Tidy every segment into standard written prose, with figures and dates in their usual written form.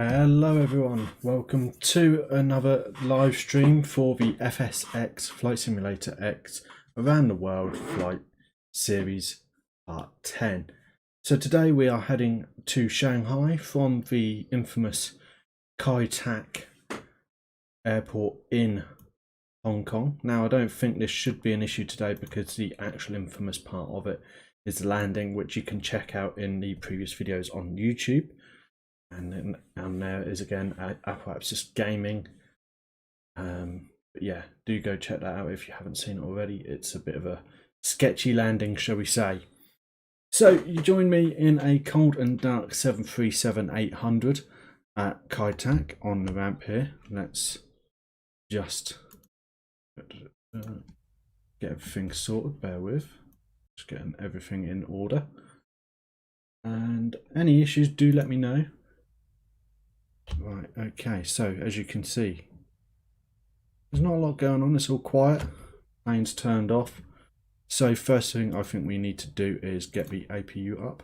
Hello everyone, welcome to another live stream for the FSX Flight Simulator X Around the World Flight Series Part 10. So today we are heading to Shanghai from the infamous Kai Tak airport in Hong Kong. Now I don't think this should be an issue today because the actual infamous part of it is the landing, which you can check out in the previous videos on YouTube. And then there is again Apparatus Gaming. But yeah, do go check that out if you haven't seen it already. It's a bit of a sketchy landing, shall we say. So you join me in a cold and dark 737-800 at Kai Tak on the ramp here. Let's just get everything sorted, bear with. Just getting everything in order. And any issues, do let me know. Right, okay, so as you can see, there's not a lot going on, it's all quiet, plane's turned off. So first thing I think we need to do is get the APU up,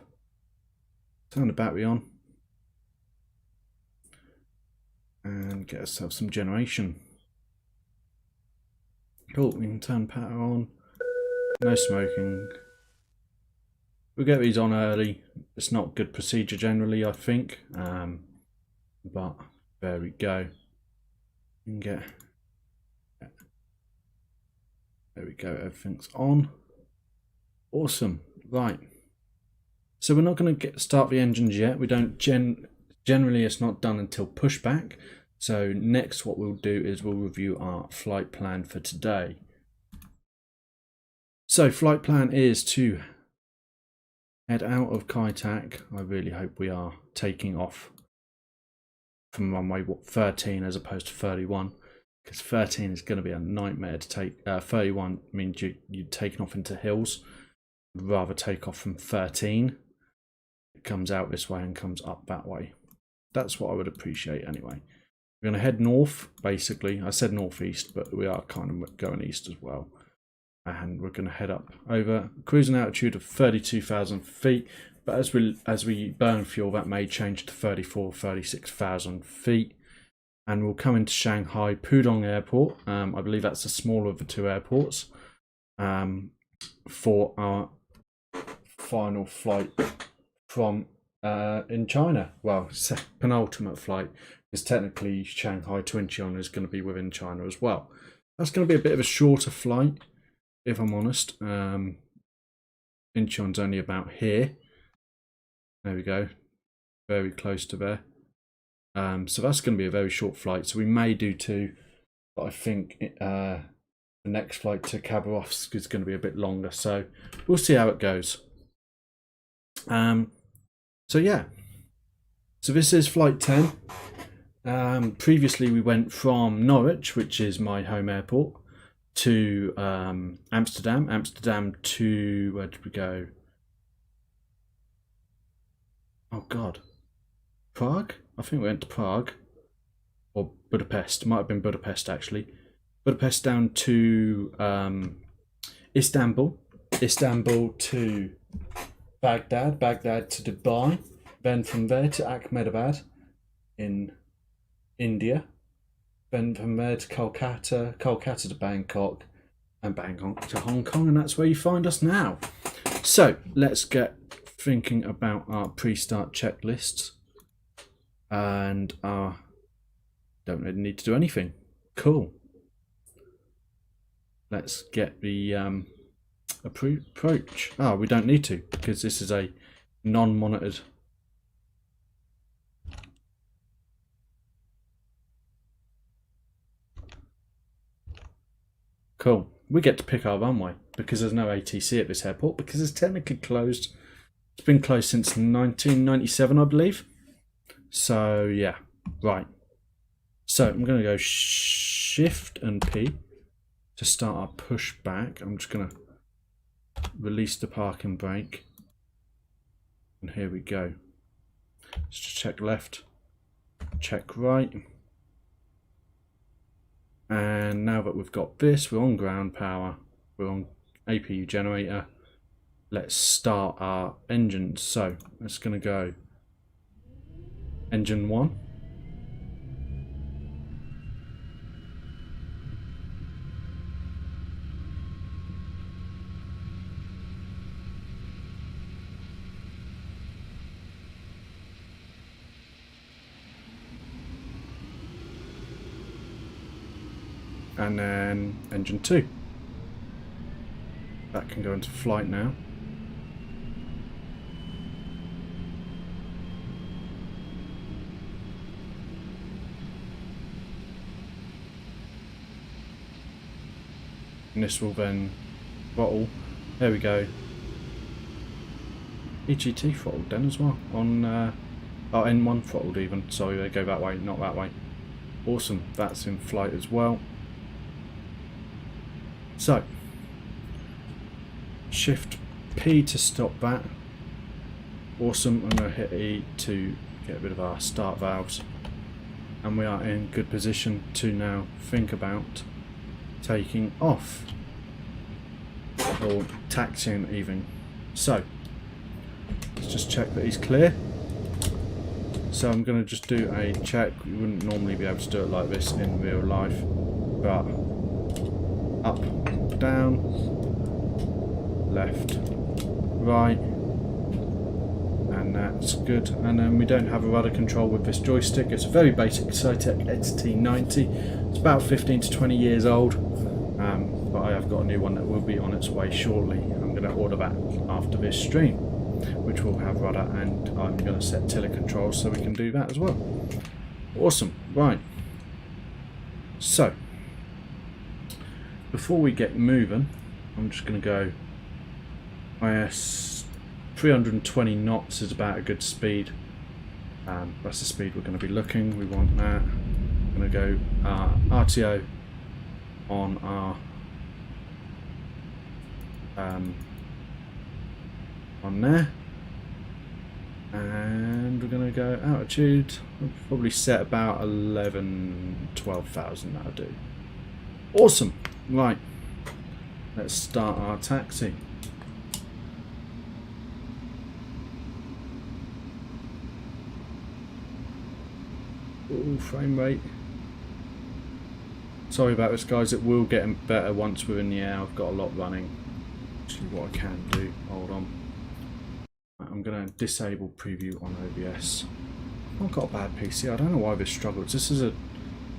turn the battery on, and get ourselves some generation. Cool, we can turn power on, no smoking. We'll get these on early, it's not good procedure generally I think. But there we go. You can get, there we go, everything's on. Awesome. Right, so we're not going to start the engines yet. We don't generally it's not done until pushback. So next what we'll do is we'll review our flight plan for today. So flight plan is to head out of Kai Tak. I really hope we are taking off from runway 13 as opposed to 31, because 13 is going to be a nightmare to take. 31 means you're taking off into hills. I'd rather take off from 13. It comes out this way and comes up that way. That's what I would appreciate anyway. We're going to head north, basically. I said northeast, but we are kind of going east as well. And we're going to head up over cruising altitude of 32,000 feet. But as we burn fuel, that may change to 36,000 feet. And we'll come into Shanghai Pudong Airport. I believe that's the smaller of the two airports. For our final flight from in China. Well, penultimate flight, because technically Shanghai to Incheon is going to be within China as well. That's going to be a bit of a shorter flight, if I'm honest. Incheon's only about here. There we go, very close to there. So that's going to be a very short flight. So we may do two, but I think the next flight to Khabarovsk is going to be a bit longer. So we'll see how it goes. So yeah, so this is flight 10. Previously we went from Norwich, which is my home airport, to Amsterdam to, where did we go? Oh God, Prague? I think we went to Prague or Budapest. Might have been Budapest actually. Budapest down to Istanbul, Istanbul to Baghdad, Baghdad to Dubai, then from there to Ahmedabad in India, then from there to Kolkata, Kolkata to Bangkok, and Bangkok to Hong Kong, and that's where you find us now. So let's get thinking about our pre-start checklists, and don't really need to do anything. Cool. Let's get the approach. We don't need to because this is a non-monitored. Cool. We get to pick our runway because there's no ATC at this airport because it's technically closed. It's been closed since 1997, I believe. So yeah, right. So I'm going to go Shift and P to start our push back. I'm just going to release the parking brake. And here we go. Let's just check left, check right. And now that we've got this, we're on ground power, we're on APU generator. Let's start our engines. So it's going to go engine 1. And then engine 2. That can go into flight now. And this will then throttle. There we go. EGT throttled then as well. On N1 throttled even. Sorry, they go that way, not that way. Awesome, that's in flight as well. So, Shift P to stop that. Awesome, I'm going to hit E to get rid of our start valves. And we are in good position to now think about taking off. Or taxiing even. So, let's just check that he's clear. So I'm going to just do a check. You wouldn't normally be able to do it like this in real life. But up, down, left, right, and that's good. And then we don't have a rudder control with this joystick. It's a very basic Cytec XT90. It's about 15 to 20 years old, but I have got a new one that will be on its way shortly. I'm going to order that after this stream, which will have rudder, and I'm going to set tiller controls so we can do that as well. Awesome. Right, so before we get moving, I'm just going to go IS 320 knots is about a good speed. That's the speed we're going to be looking. We want that. I'm going to go RTO on our on there, and we're going to go altitude. I'll probably set about 12,000. That'll do. Awesome. Right, let's start our taxi. Ooh, frame rate. Sorry about this, guys. It will get better once we're in the air. I've got a lot running. Actually, what I can do, hold on. I'm going to disable preview on OBS. I've got a bad PC. I don't know why this struggles. This is a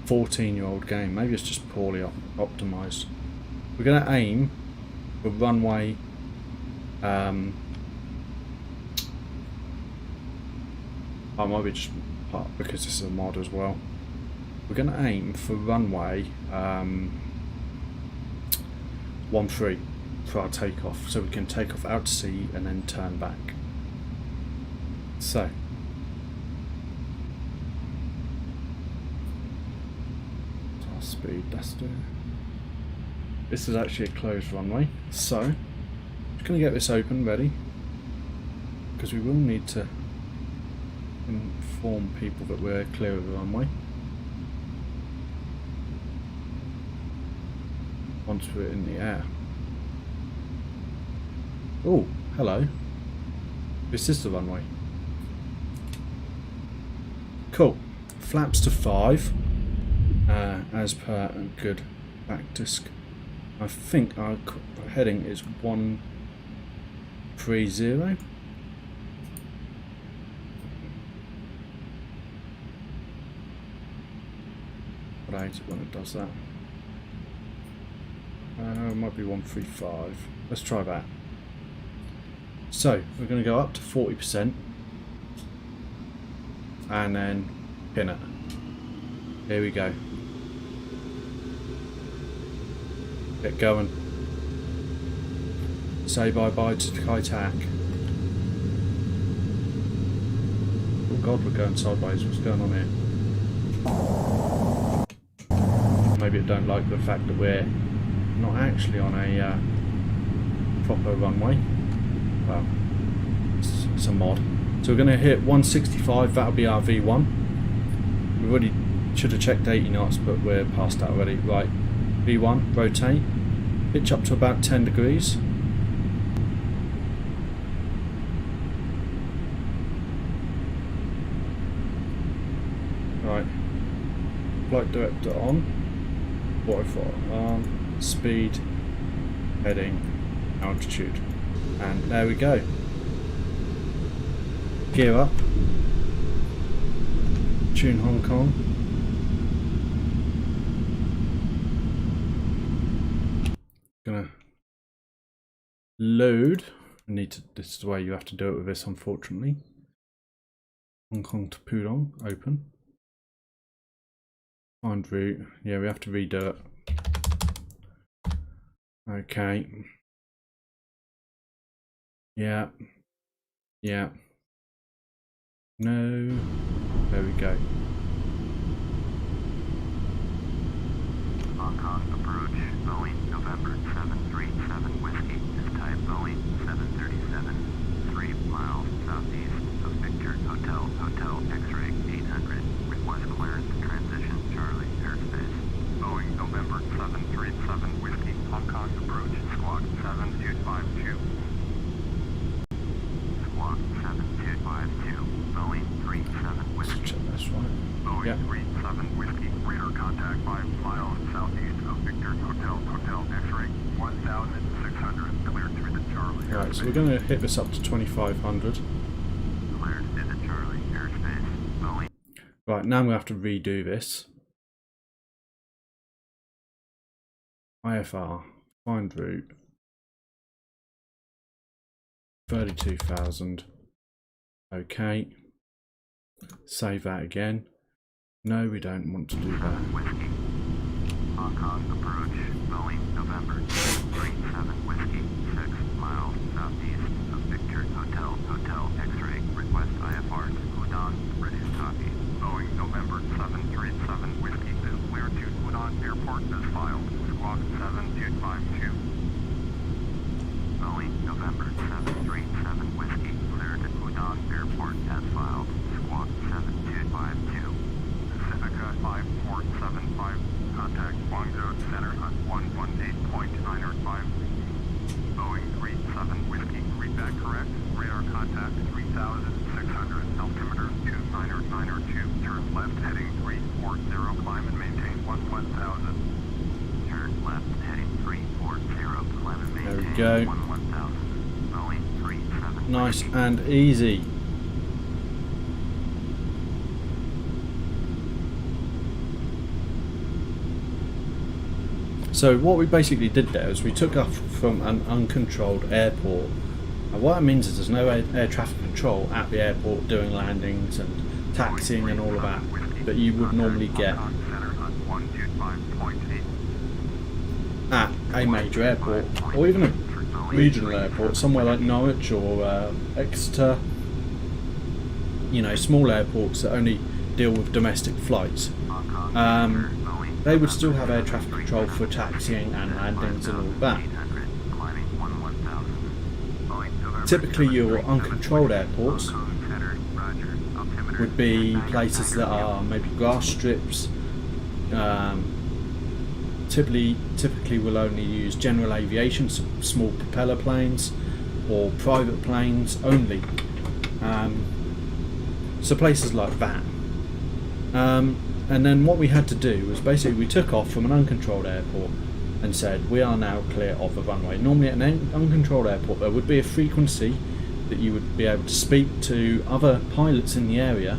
14-year-old game. Maybe it's just poorly optimized. We're going to aim for runway I might be just because this is a mod as well. We're going to aim for runway 13 for our takeoff, so we can take off out to sea and then turn back. So our speed, that's the. This is actually a closed runway, so I'm just going to get this open ready because we will need to inform people that we're clear of the runway. Once we're in the air. Oh, hello. This is the runway. Cool. Flaps to 5, as per a good back disc. I think our heading is 130. But I hate it when it does that. It might be 135. Let's try that. So we're going to go up to 40% and then pin it. Here we go. Get going. Say bye bye to Kai-Tak. Oh god, we're going sideways. What's going on here? Maybe it don't like the fact that we're not actually on a proper runway. Well, it's a mod. So we're going to hit 165, that'll be our V1. We already should have checked 80 knots, but we're past that already. Right, V1, rotate, pitch up to about 10 degrees. Right, flight director on, waterfall on, speed, heading, altitude. And there we go. Gear up. Tune Hong Kong. Gonna load. This is the way you have to do it with this, unfortunately. Hong Kong to Pudong. Open. Find route. Yeah, we have to redo it. Okay. Yeah. Yeah. No. There we go. Hong Kong approach, Boeing November 737 Whiskey is type Boeing 737, 3 miles southeast of Victor Hotel, Hotel X-ray 800. Request clearance transition Charlie airspace. Boeing November 737 Whiskey, Hong Kong approach, squawk 7252. Squawk 7252, Boeing 37 Whiskey. Check that's right. Boeing 37 Whiskey, radar contact 5 miles southeast of Victor Hotel, Hotel X-ray 1600, cleared through the Charlie airspace. Right, so we're going to hit this up to 2500. Cleared through the Charlie airspace, Boeing. Right, now we have to redo this. IFR, find route. 32,000. Okay. Save that again. No, we don't want to do that. Whiskey. Hong Kong approach, Boeing November 737 Whiskey, 6 miles southeast of Victor Hotel, Hotel X-ray. Request IFR to Pudong, reduce copy. Boeing November 737 Whiskey is clear to Pudong Airport as filed. Squawk 7252. Boeing November 737 Whiskey, clear to Pudong Airport as filed. Squawk 7252. Pacifica 5475, contact Guangzhou Center on 118.905. Boeing 37 Whiskey, read that correct. Radar contact 3600, altimeter 29902, turn left heading 340, climb and maintain 1000. Turn left heading 340, climb and maintain There we go. 1000. Boeing 37. Nice and easy. So what we basically did there is we took off from an uncontrolled airport. And what that means is there's no air traffic control at the airport doing landings and taxiing and all of that that you would normally get at a major airport or even a regional airport, somewhere like Norwich or Exeter. You know, small airports that only deal with domestic flights. They would still have air traffic control for taxiing and landings and all that. Typically your uncontrolled airports would be places that are maybe grass strips. Typically will only use general aviation, so small propeller planes or private planes only. So places like that. And then what we had to do was basically we took off from an uncontrolled airport and said we are now clear of the runway. Normally at an uncontrolled airport there would be a frequency that you would be able to speak to other pilots in the area.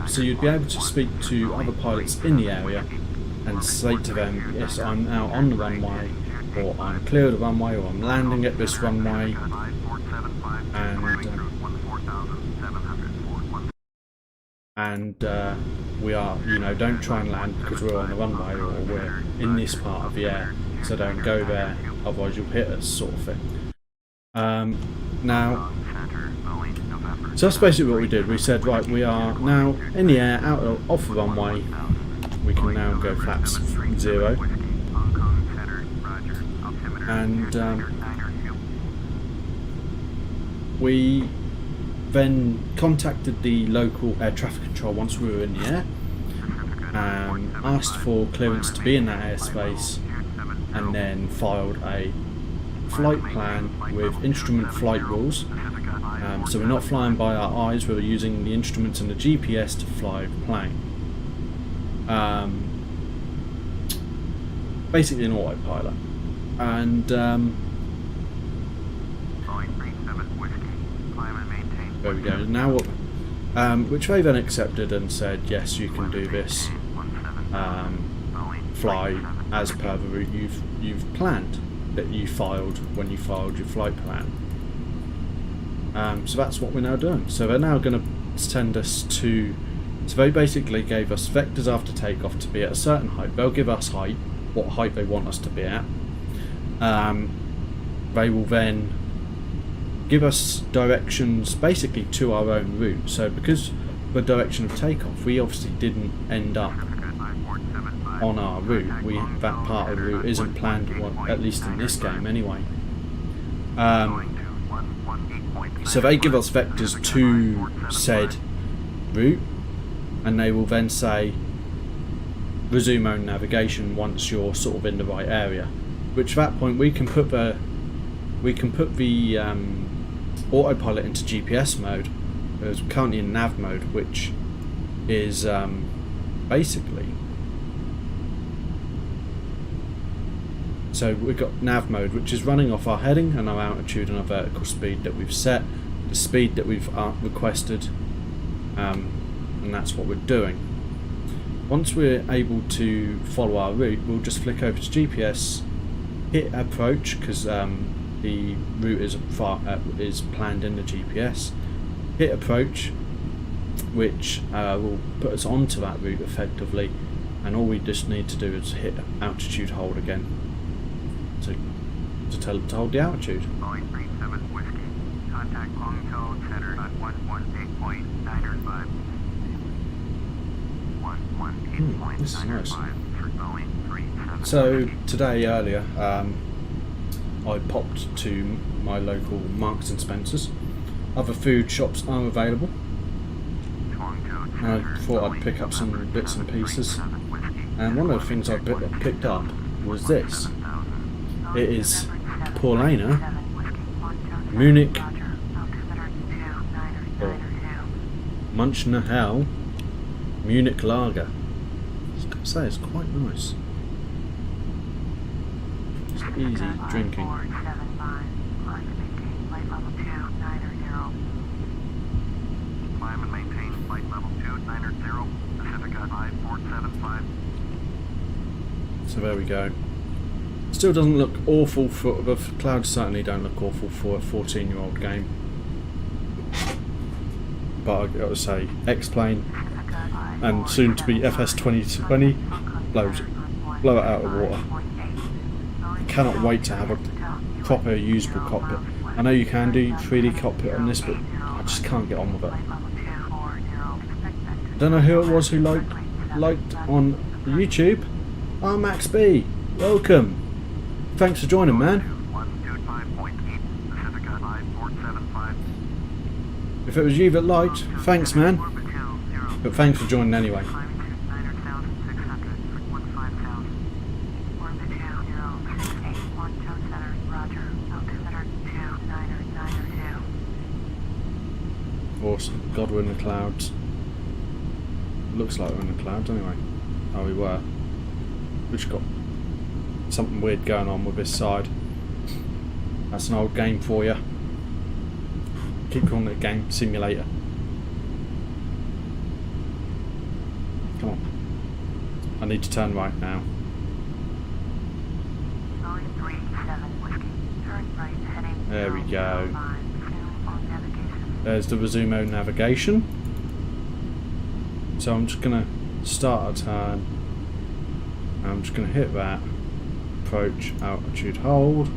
So you'd be able to speak to other pilots in the area and say to them, yes, I'm now on the runway, or I'm clear of the runway, or I'm landing at this runway, and we are, don't try and land because we're on the runway, or we're in this part of the air, so don't go there, otherwise you'll hit us, sort of thing. Now, so that's basically what we did. We said, right, we are now in the air, off the runway. We can now go flaps 0. And we then contacted the local air traffic control once we were in the air, asked for clearance to be in that airspace, and then filed a flight plan with instrument flight rules. So we're not flying by our eyes, we're using the instruments and the GPS to fly the plane. Basically an autopilot. And there we go. Now what? Which they then accepted and said, yes, you can do this. Fly as per the route you've planned, that you filed when you filed your flight plan. So that's what we're now doing. So they're now going to send us to. So they basically gave us vectors after takeoff to be at a certain height. They'll give us height, what height they want us to be at. They will then give us directions basically to our own route. So because the direction of takeoff, we obviously didn't end up on our route. That part of the route isn't planned, at least in this game anyway. So they give us vectors to said route, and they will then say resume own navigation once you're sort of in the right area. Which at that point we can put the autopilot into GPS mode. It's currently in nav mode, which is basically. So we've got nav mode, which is running off our heading and our altitude and our vertical speed that we've set, the speed that we've requested, and that's what we're doing. Once we're able to follow our route, we'll just flick over to GPS, hit approach, because the route is planned in the GPS, hit approach, which will put us onto that route effectively, and all we just need to do is hit altitude hold again to tell it to hold the altitude. Boeing 37 Whiskey. Contact Hong Center at 118.905. 118.905 This is nice. for Boeing 37. So today earlier, I popped to my local Marks and Spencer's. Other food shops are available. And I thought I'd pick up some bits and pieces. And one of the things I picked up was this. It is Paulana Munich or Munchner Hell Munich Lager. I was going to say it's quite nice. It's easy drinking. Climb and maintain flight level 290 Pacifica 5475. So there we go. Still doesn't look awful for the clouds. Certainly don't look awful for a 14-year-old game. But I've got to say, X-Plane and soon to be FS 2020 blow it out of the water. I cannot wait to have a proper usable cockpit. I know you can do 3D cockpit on this, but I just can't get on with it. I don't know who it was who liked on YouTube. Max B, welcome. thanks for joining, man. 125.8 Pacifica 5475. If it was you that liked, thanks, man. But thanks for joining anyway. Awesome. God, we're in the clouds. Looks like we're in the clouds anyway. Oh, we were. We just got something weird going on with this side. That's an old game for you. Keep calling it a game simulator. Come on. I need to turn right now. There we go. There's the resume navigation. So I'm just going to start a turn. I'm just going to hit that. Approach, altitude, hold.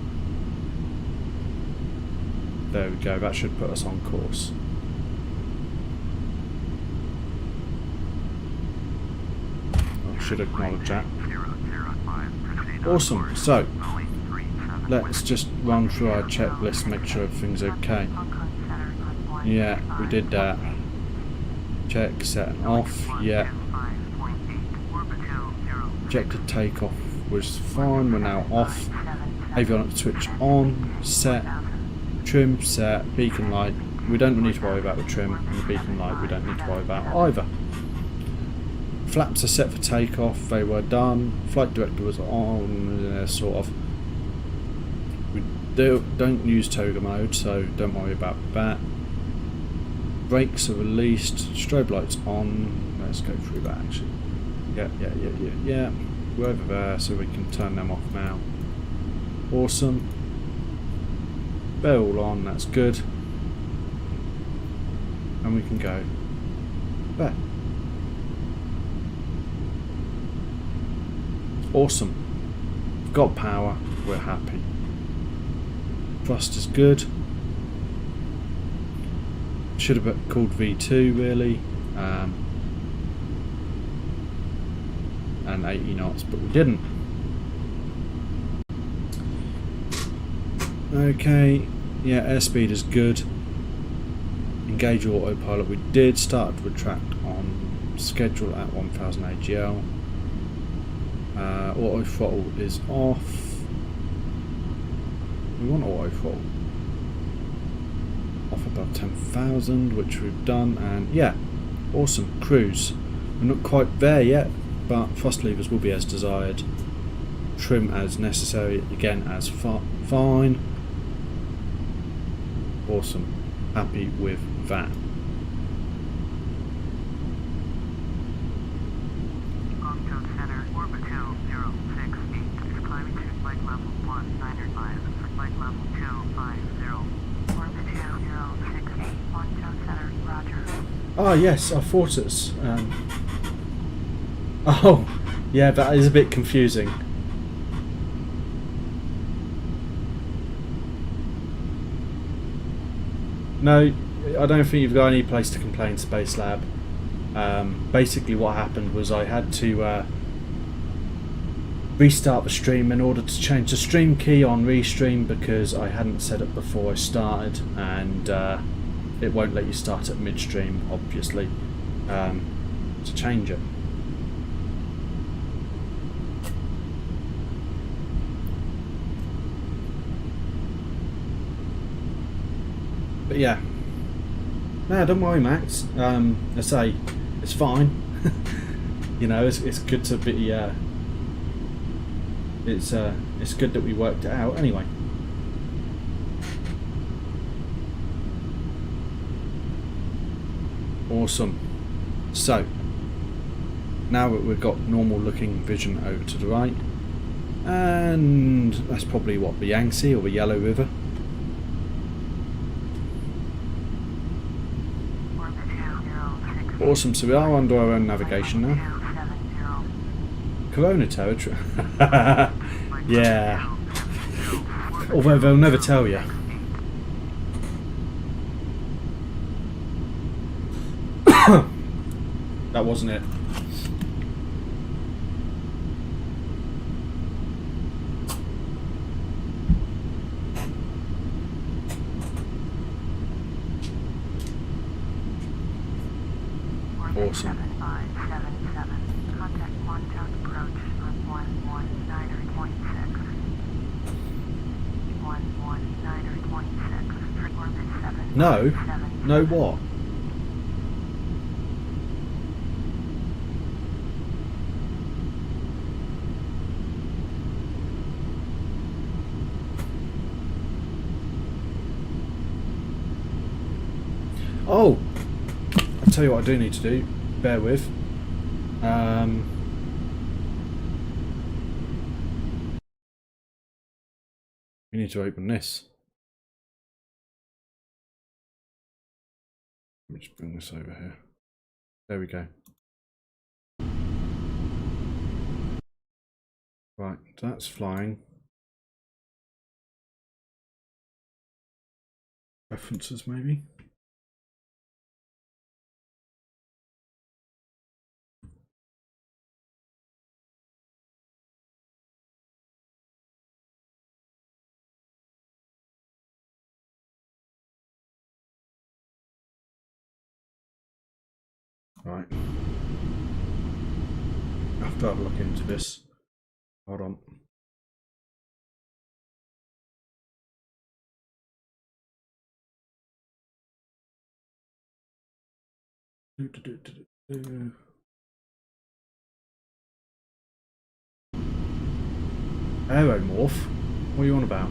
There we go. That should put us on course. I should acknowledge that. Awesome. So let's just run through our checklist, make sure everything's okay. Yeah, we did that. Check, set and off. Yeah. Projected takeoff was fine. We're now off. Avionics switch on. Set. Trim, set. Beacon light. We don't need to worry about the trim and the beacon light. We don't need to worry about either. Flaps are set for takeoff. They were done. Flight director was on. Sort of. We don't use toga mode, so don't worry about that. Brakes are released, strobe lights on. Let's go through that actually. Yeah. We're over there, so we can turn them off now. Awesome. They're all on, that's good. And we can go there. Awesome. We've got power, we're happy. Thrust is good. Should have been called V2 really, and 80 knots, but we didn't. Okay, yeah, airspeed is good. Engage autopilot, we did. Start to retract on schedule at 1000 AGL. Auto throttle is off. We want auto throttle off above 10,000, which we've done, and yeah, awesome. Cruise, we're not quite there yet, but thrust levers will be as desired. Trim as necessary, again as fine. Awesome, happy with that. Center, orbit 2068, is climbing to flight level 195, flight level 250. Ah yes, I thought it's oh yeah, that is a bit confusing. No, I don't think you've got any place to complain, Space Lab. Basically what happened was I had to restart the stream in order to change the stream key on Restream because I hadn't set it before I started, and it won't let you start at midstream, obviously, to change it. But yeah, no, don't worry, Max. I say it's fine. You know, it's good to be. It's good that we worked it out anyway. Awesome. So now that we've got normal looking vision over to the right, and that's probably what, the Yangtze or the Yellow River. Awesome, so we are under our own navigation now. Corona territory. Yeah. Although they'll never tell you. That wasn't it. awesome. 7577. Contact Quantum approach on 119.6. 119.6. Orbit 7. No? No what? Oh! I'll tell you what I do need to do. Bear with. We need to open this. Let me just bring this over here. There we go. Right, that's flying. References maybe. Right. I have to have a look into this. Hold on. Aeromorph? What are you on about?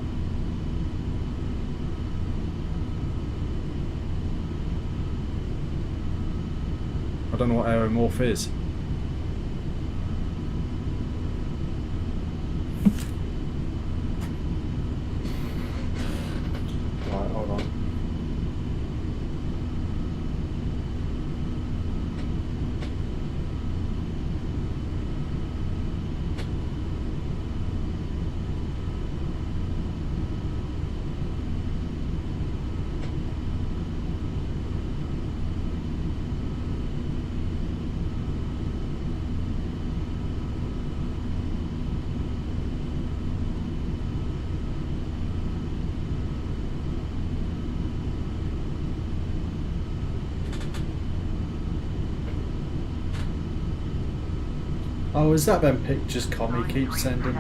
I don't know what aeromorph is. Right, hold on. Oh, is that them pictures Connie keeps sending?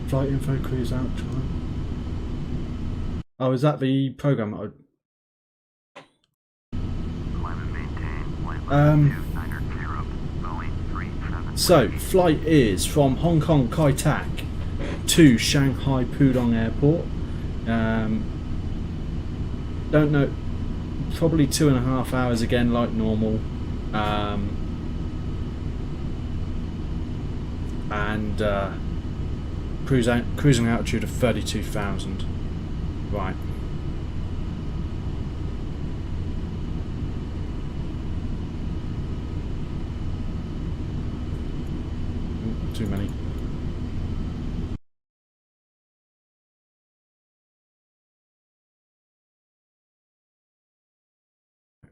Flight info, cruise out time. Oh, is that the program that so, flight is from Hong Kong Kai Tak to Shanghai Pudong Airport. Don't know, probably 2.5 hours again, like normal. And cruising altitude of 32,000. Right. Too many.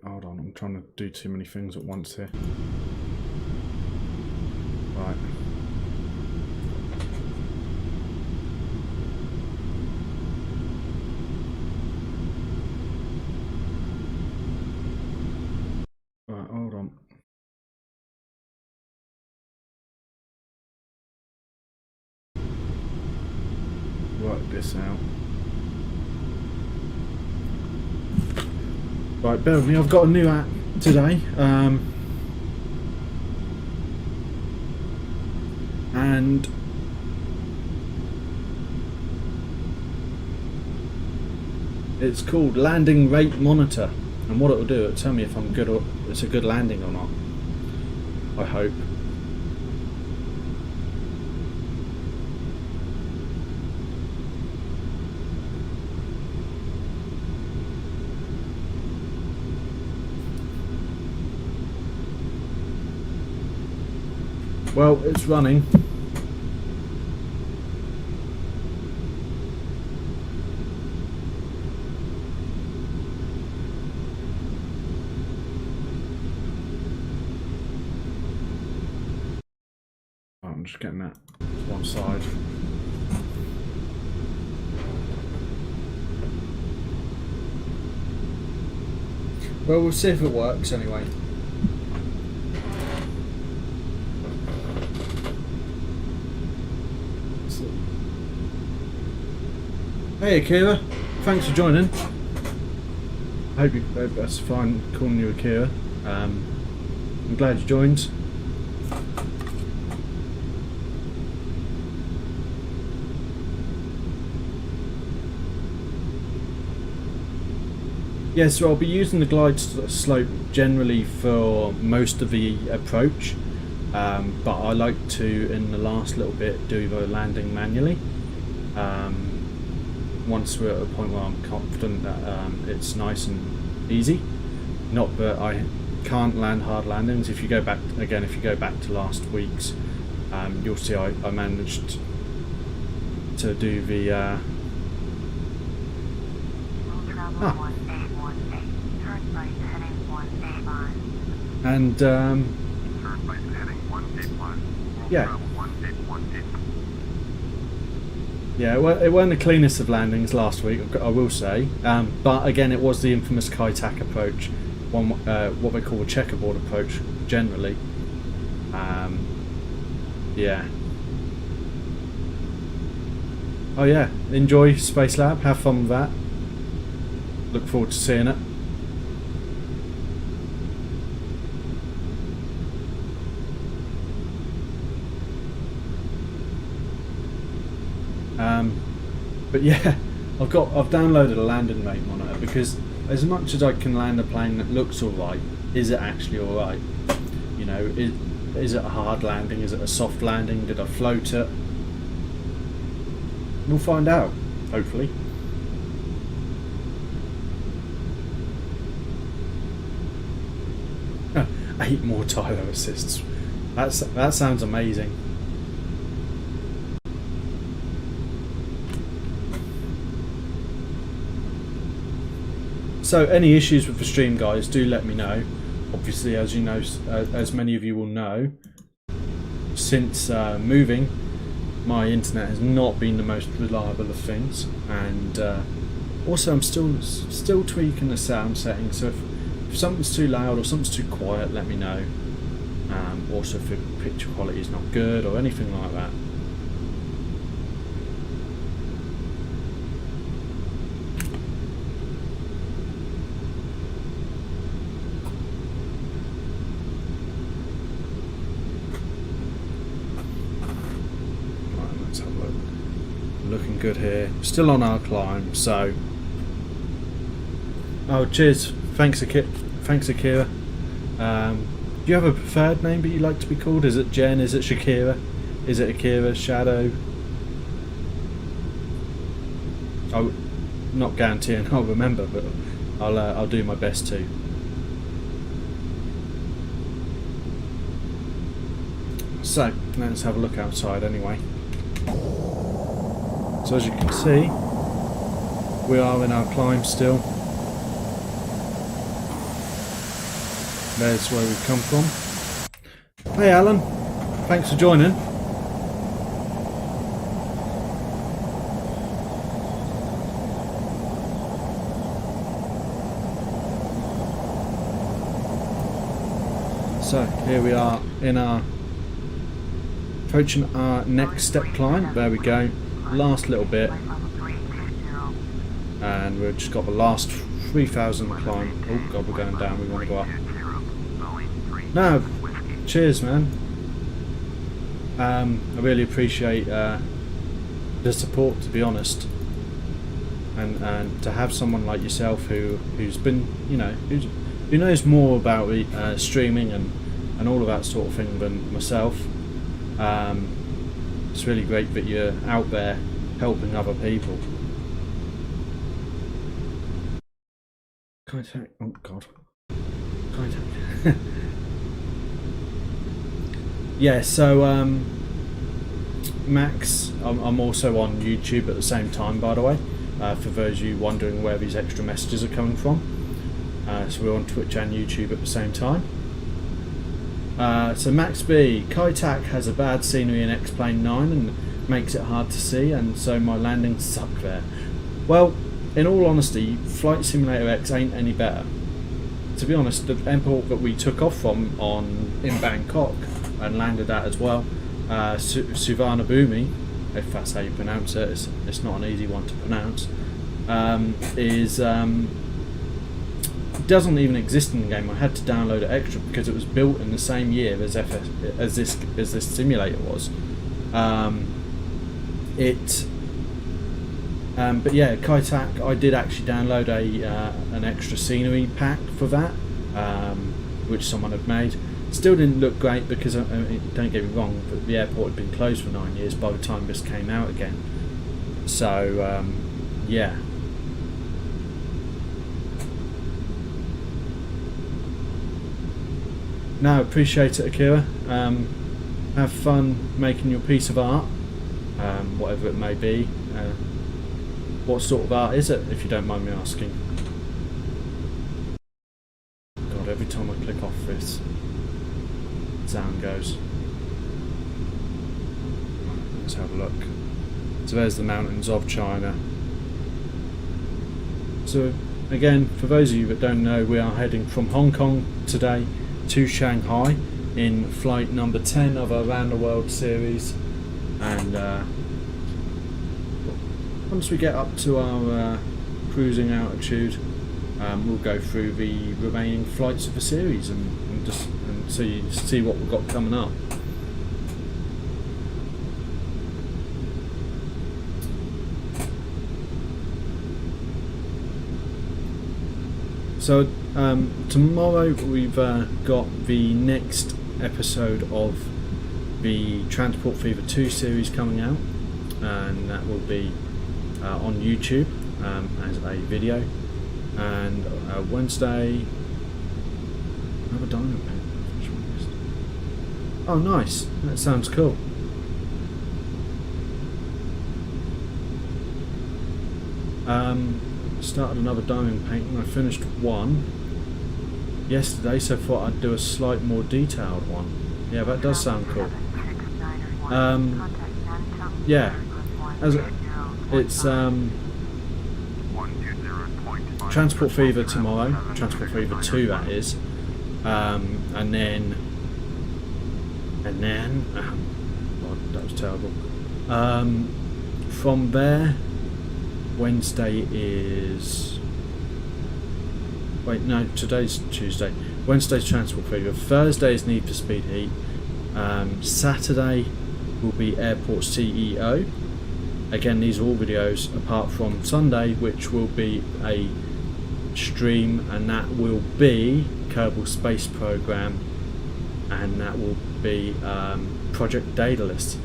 Hold on, I'm trying to do too many things at once here. Right. Right, hold on. Work this out. Right, bear with me, I've got a new app today. And it's called Landing Rate Monitor. And what it'll do, it'll tell me if I'm good or it's a good landing or not. I hope. Well, it's running. I'm just getting that to one side. Well, we'll see if it works anyway. Hey Akira, thanks for joining. I hope that's fine calling you Akira. I'm glad you joined. Yeah, so I'll be using the glide slope generally for most of the approach, but I like to, in the last little bit, do the landing manually. Once we're at a point where I'm confident that it's nice and easy. Not that I can't land hard landings. If you go back to last week's, you'll see I managed to do the and yeah, well, it weren't the cleanest of landings last week, I will say, but again it was the infamous Kai-Tak approach, what they call a checkerboard approach generally. Yeah. Oh yeah, enjoy Space Lab, have fun with that. Look forward to seeing it. But yeah, I've downloaded a landing rate monitor because as much as I can land a plane that looks alright, is it actually alright? You know, is it a hard landing? Is it a soft landing? Did I float it? We'll find out, hopefully. Oh, 8 more tyro assists. That sounds amazing. So any issues with the stream, guys, do let me know. Obviously, as you know, as many of you will know, since moving, my internet has not been the most reliable of things, and also I'm still tweaking the sound settings. So if something's too loud or something's too quiet, let me know. Also, if the picture quality is not good or anything like that. Looking good here. Still on our climb, so. Oh, cheers. Thanks, Akira. Do you have a preferred name that you like to be called? Is it Jen? Is it Shakira? Is it Akira? Shadow? I'm not guaranteeing I'll remember, but I'll do my best to. So let's have a look outside anyway. So as you can see, we are in our climb still. There's where we've come from. Hey Alan, thanks for joining. So here we are in our approaching our next step climb. There we go. Last little bit, and we've just got the last 3,000 climb. Oh god, we're going down. We want to go up. No, cheers, man. I really appreciate the support, to be honest, and to have someone like yourself who's been, you know, who knows more about streaming and all of that sort of thing than myself. It's really great that you're out there helping other people. Contact. Oh God. Contact. Yeah. So Max, I'm also on YouTube at the same time, by the way. For those of you wondering where these extra messages are coming from, so we're on Twitch and YouTube at the same time. So Max B, Kai-Tak has a bad scenery in X-Plane 9 and makes it hard to see, and so my landings suck there. Well, in all honesty, Flight Simulator X ain't any better. to be honest, the airport that we took off from in Bangkok and landed at as well, Suvarnabhumi, if that's how you pronounce it, it's not an easy one to pronounce, doesn't even exist in the game. I had to download it extra because it was built in the same year as this simulator was. But yeah, Kai Tak, I did actually download an extra scenery pack for that, which someone had made. Still didn't look great because, don't get me wrong, but the airport had been closed for 9 years by the time this came out again. So yeah. No, appreciate it, Akira. Have fun making your piece of art, whatever it may be. What sort of art is it, if you don't mind me asking? God, every time I click off this, sound goes. Let's have a look. So there's the mountains of China. So again, for those of you that don't know, we are heading from Hong Kong today to Shanghai in flight number 10 of our Around the World series, and once we get up to our cruising altitude, we'll go through the remaining flights of the series and see what we've got coming up. So tomorrow we've got the next episode of the Transport Fever 2 series coming out, and that will be on YouTube as a video. And Wednesday, another diamond pen. Oh, nice! That sounds cool. Started another diamond painting. I finished one yesterday, so I thought I'd do a slight more detailed one. Yeah, that does sound cool. Yeah, it's Transport Fever tomorrow, Transport Fever 2 that is, and then God, that was terrible. From there, Wednesday is... Wait, no, today's Tuesday. Wednesday's Transport Fever. Thursday is Need for Speed Heat. Saturday will be Airport CEO. Again, these are all videos apart from Sunday, which will be a stream, and that will be Kerbal Space Program, and that will be Project Daedalus.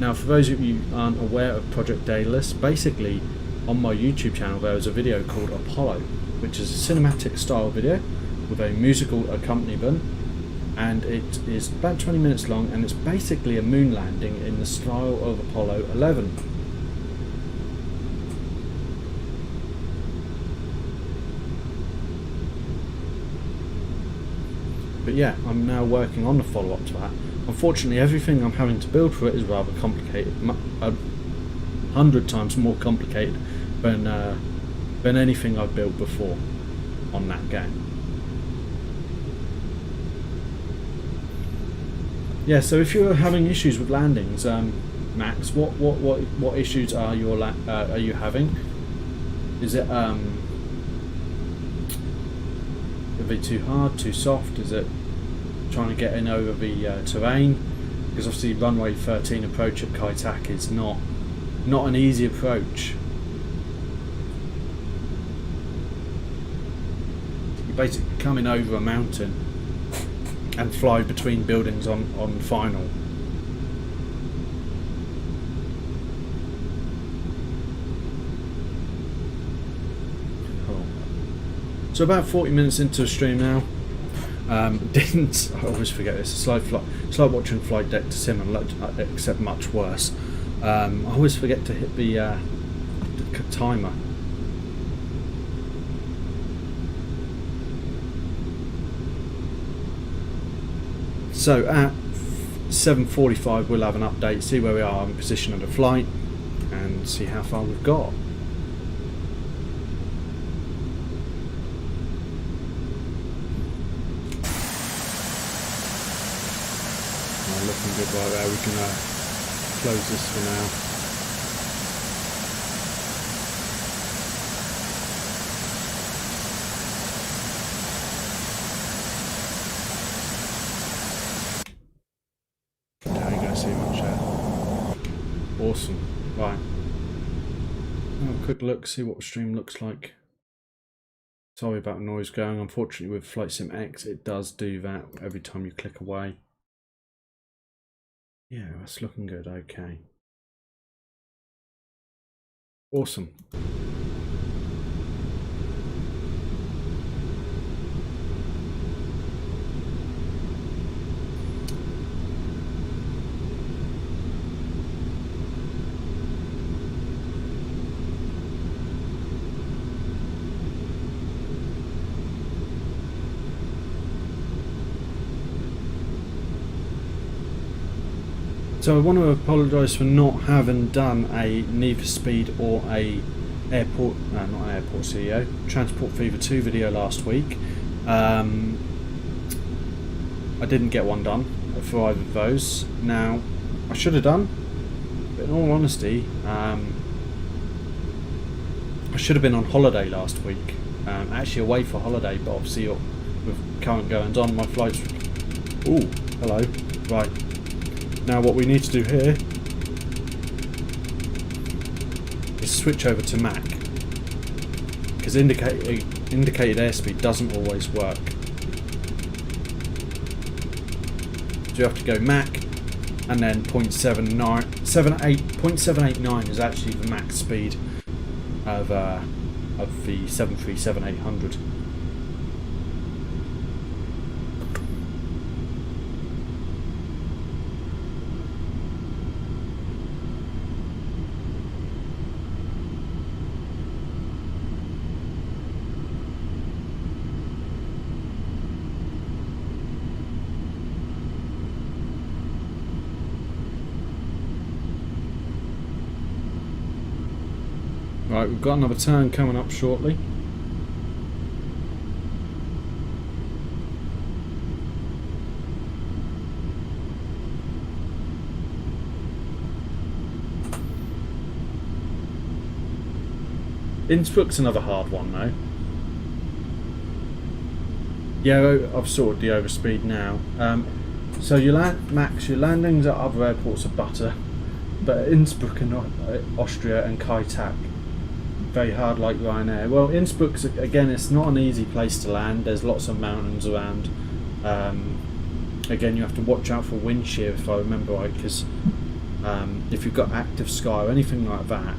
Now, for those of you who aren't aware of Project Daedalus, basically on my YouTube channel there is a video called Apollo, which is a cinematic style video with a musical accompaniment, and it is about 20 minutes long, and it's basically a moon landing in the style of Apollo 11. But yeah, I'm now working on the follow-up to that. Unfortunately, everything I'm having to build for it is rather complicated, 100 times more complicated than anything I've built before on that game. Yeah, so if you're having issues with landings, Max, what issues are you having? Is it are they too hard, too soft? Is it trying to get in over the terrain? Because obviously runway 13 approach at Kai Tak is not an easy approach. You're basically coming over a mountain and fly between buildings on final. Cool. So about 40 minutes into the stream now. I always forget this. It's like watching Flight Deck to Sim, except much worse. I always forget to hit the timer. So at 7:45 we'll have an update, see where we are in position of the flight, and see how far we've got. looking good right there. We can close this for now. Now you're going to see much there. Awesome. Right. Have a quick look, see what the stream looks like. Sorry about the noise going. Unfortunately with Flight Sim X it does do that every time you click away. Yeah, that's looking good. Okay. Awesome. So I want to apologise for not having done a Need for Speed or a Transport Fever 2 video last week. I didn't get one done for either of those. Now, I should have done, but in all honesty, I should have been on holiday last week. Actually away for holiday, but obviously with current goings on, my flights... Ooh, hello. Right. Now what we need to do here is switch over to Mac, because indicated airspeed doesn't always work. So you have to go Mac and then 0.789 is actually the max speed of the 737-800. Right, we've got another turn coming up shortly. Innsbruck's another hard one though. Yeah, I've sorted the overspeed now. So your landings at other airports are butter, but Innsbruck and Austria and Kai-Tak very hard like Ryanair. Well, Innsbruck's, again, it's not an easy place to land. There's lots of mountains around. Again, you have to watch out for wind shear, if I remember right, because if you've got active sky or anything like that,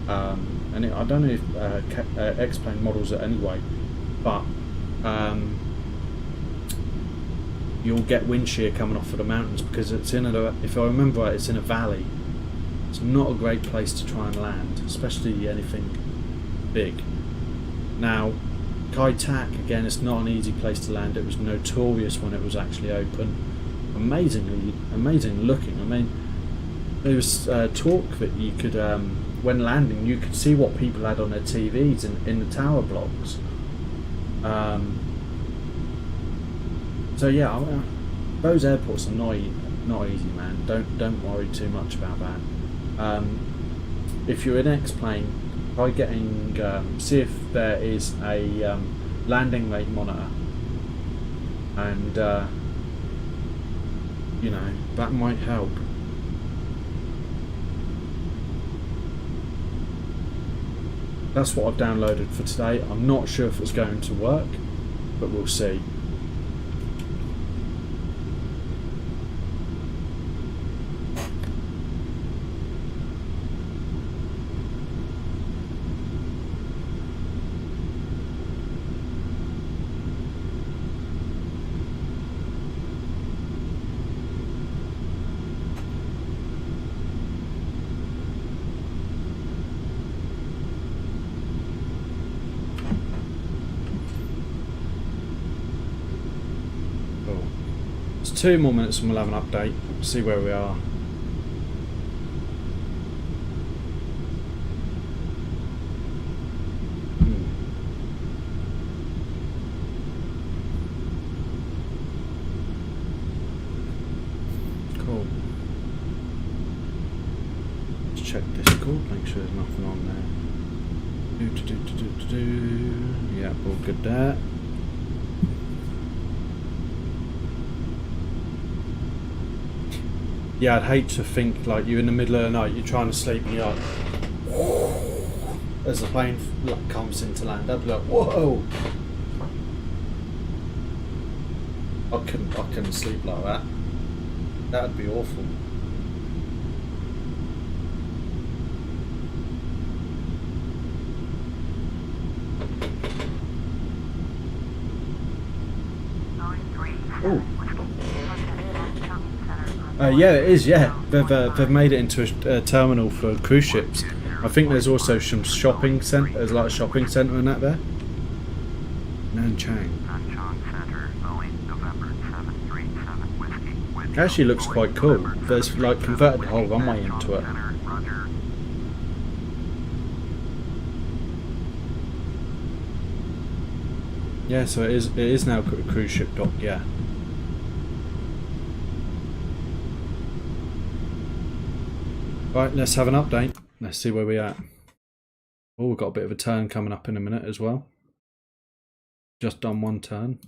and I don't know if X-Plane models it anyway, but you'll get wind shear coming off of the mountains because it's in a, if I remember right, it's in a valley. It's not a great place to try and land, especially anything big. Now, Kai-Tak, again, it's not an easy place to land. It was notorious when it was actually open. Amazing looking. I mean, there was talk that you could, when landing, you could see what people had on their TVs in the tower blocks. So yeah, those airports are not easy, man. Don't worry too much about that. If you're in X-Plane, try getting see if there is a landing rate monitor, and you know, that might help. That's what I've downloaded for today. I'm not sure if it's going to work, but we'll see. It's 2 more minutes and we'll have an update, see where we are. Cool. Let's check Discord, make sure there's nothing on there. Yeah, all good there. Yeah, I'd hate to think like you're in the middle of the night, you're trying to sleep and you're like, as the plane like, comes into land, I'd be like, whoa! I couldn't sleep like that. That'd be awful. Yeah, it is. Yeah, they've made it into a terminal for cruise ships. I think there's also some shopping centre. There's like a shopping centre and that there. Nanchang. It actually looks quite cool. There's like converted the whole runway into it. Yeah, so it is now a cruise ship dock. Yeah. Right, let's have an update. Let's see where we're at. Oh, we've got a bit of a turn coming up in a minute as well. Just done one turn.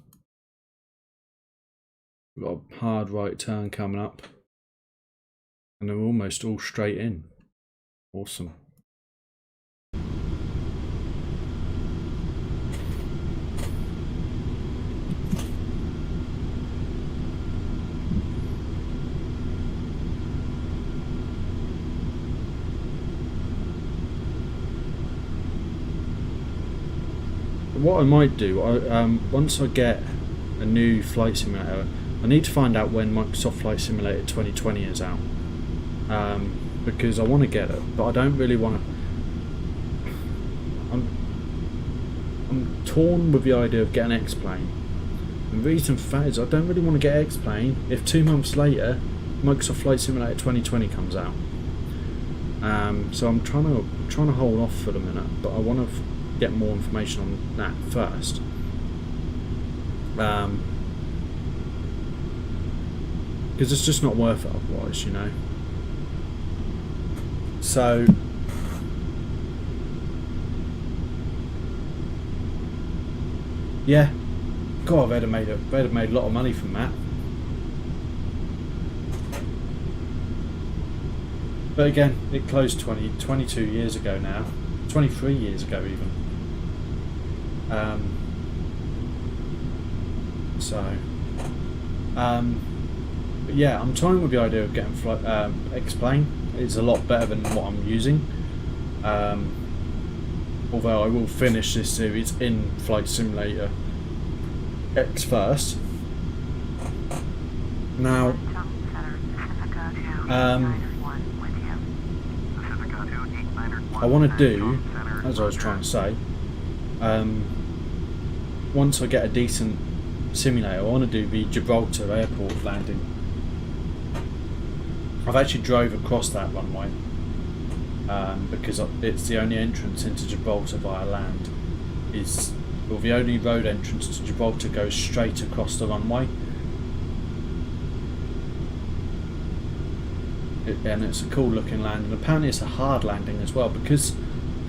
We've got a hard right turn coming up. And they're almost all straight in. Awesome. What I might do, once I get a new flight simulator, I need to find out when Microsoft Flight Simulator 2020 is out, because I want to get it, but I don't really want to. I'm torn with the idea of getting X-Plane. The reason for that is I don't really want to get X-Plane if 2 months later Microsoft Flight Simulator 2020 comes out. So I'm trying to hold off for the minute, but I want to get more information on that first. Because it's just not worth it otherwise, you know. So yeah, God, they'd have made a lot of money from that. But again, it closed 22 years ago now, 23 years ago even. But yeah, I'm toying with the idea of getting X-Plane. It's a lot better than what I'm using. Although I will finish this series in Flight Simulator X first. Now, I want to do, as I was trying to say, once I get a decent simulator, I want to do the Gibraltar airport landing. I've actually drove across that runway because it's the only entrance into Gibraltar via land. Well, the only road entrance to Gibraltar goes straight across the runway. And it's a cool looking landing. Apparently it's a hard landing as well because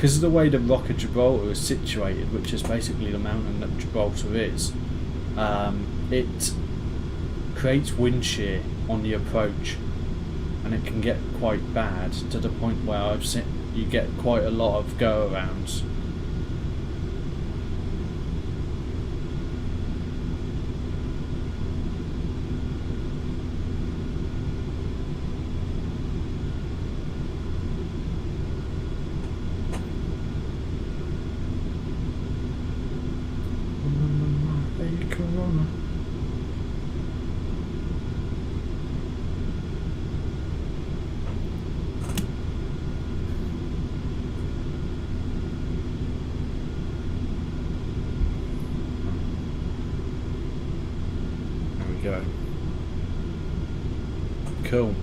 of the way the Rock of Gibraltar is situated, which is basically the mountain that Gibraltar is. It creates wind shear on the approach, and it can get quite bad to the point where you get quite a lot of go-arounds. Go. Cool.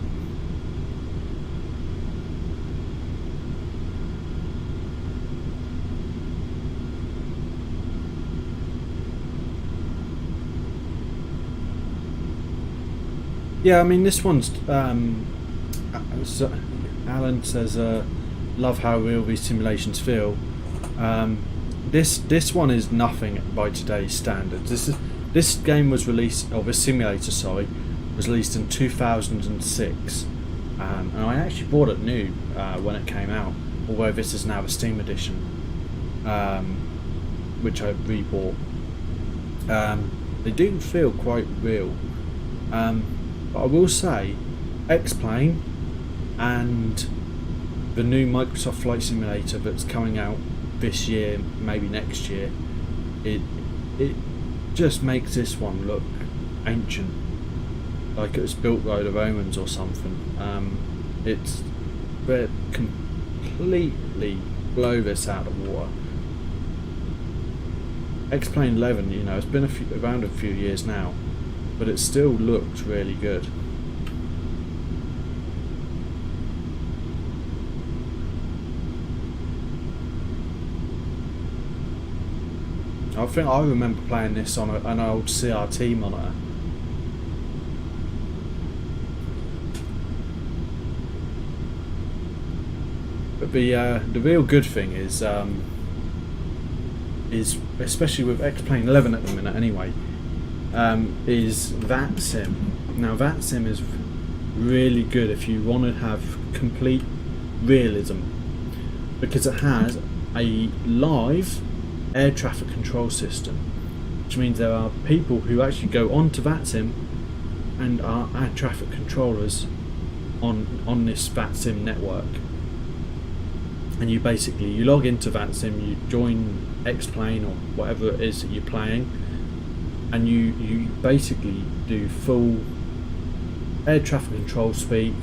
Yeah, I mean this one's. Alan says, "Love how real these simulations feel." This one is nothing by today's standards. This game was released, or this simulator, sorry, was released in 2006, and I actually bought it new when it came out. Although this is now a Steam edition, which I rebought. They do feel quite real, but I will say, X-Plane and the new Microsoft Flight Simulator that's coming out this year, maybe next year, it just makes this one look ancient, like it was built by the Romans or something. They completely blow this out of the water. X-Plane 11, you know, it's been around a few years now, but it still looks really good. I think I remember playing this on an old CRT monitor. But the real good thing is especially with X-Plane 11 at the minute anyway, is VATSIM. Now VATSIM is really good if you want to have complete realism, because it has a live air traffic control system, which means there are people who actually go onto VATSIM and are air traffic controllers on this VATSIM network. And you log into VATSIM, you join X-Plane or whatever it is that you're playing, and you basically do full air traffic control speak,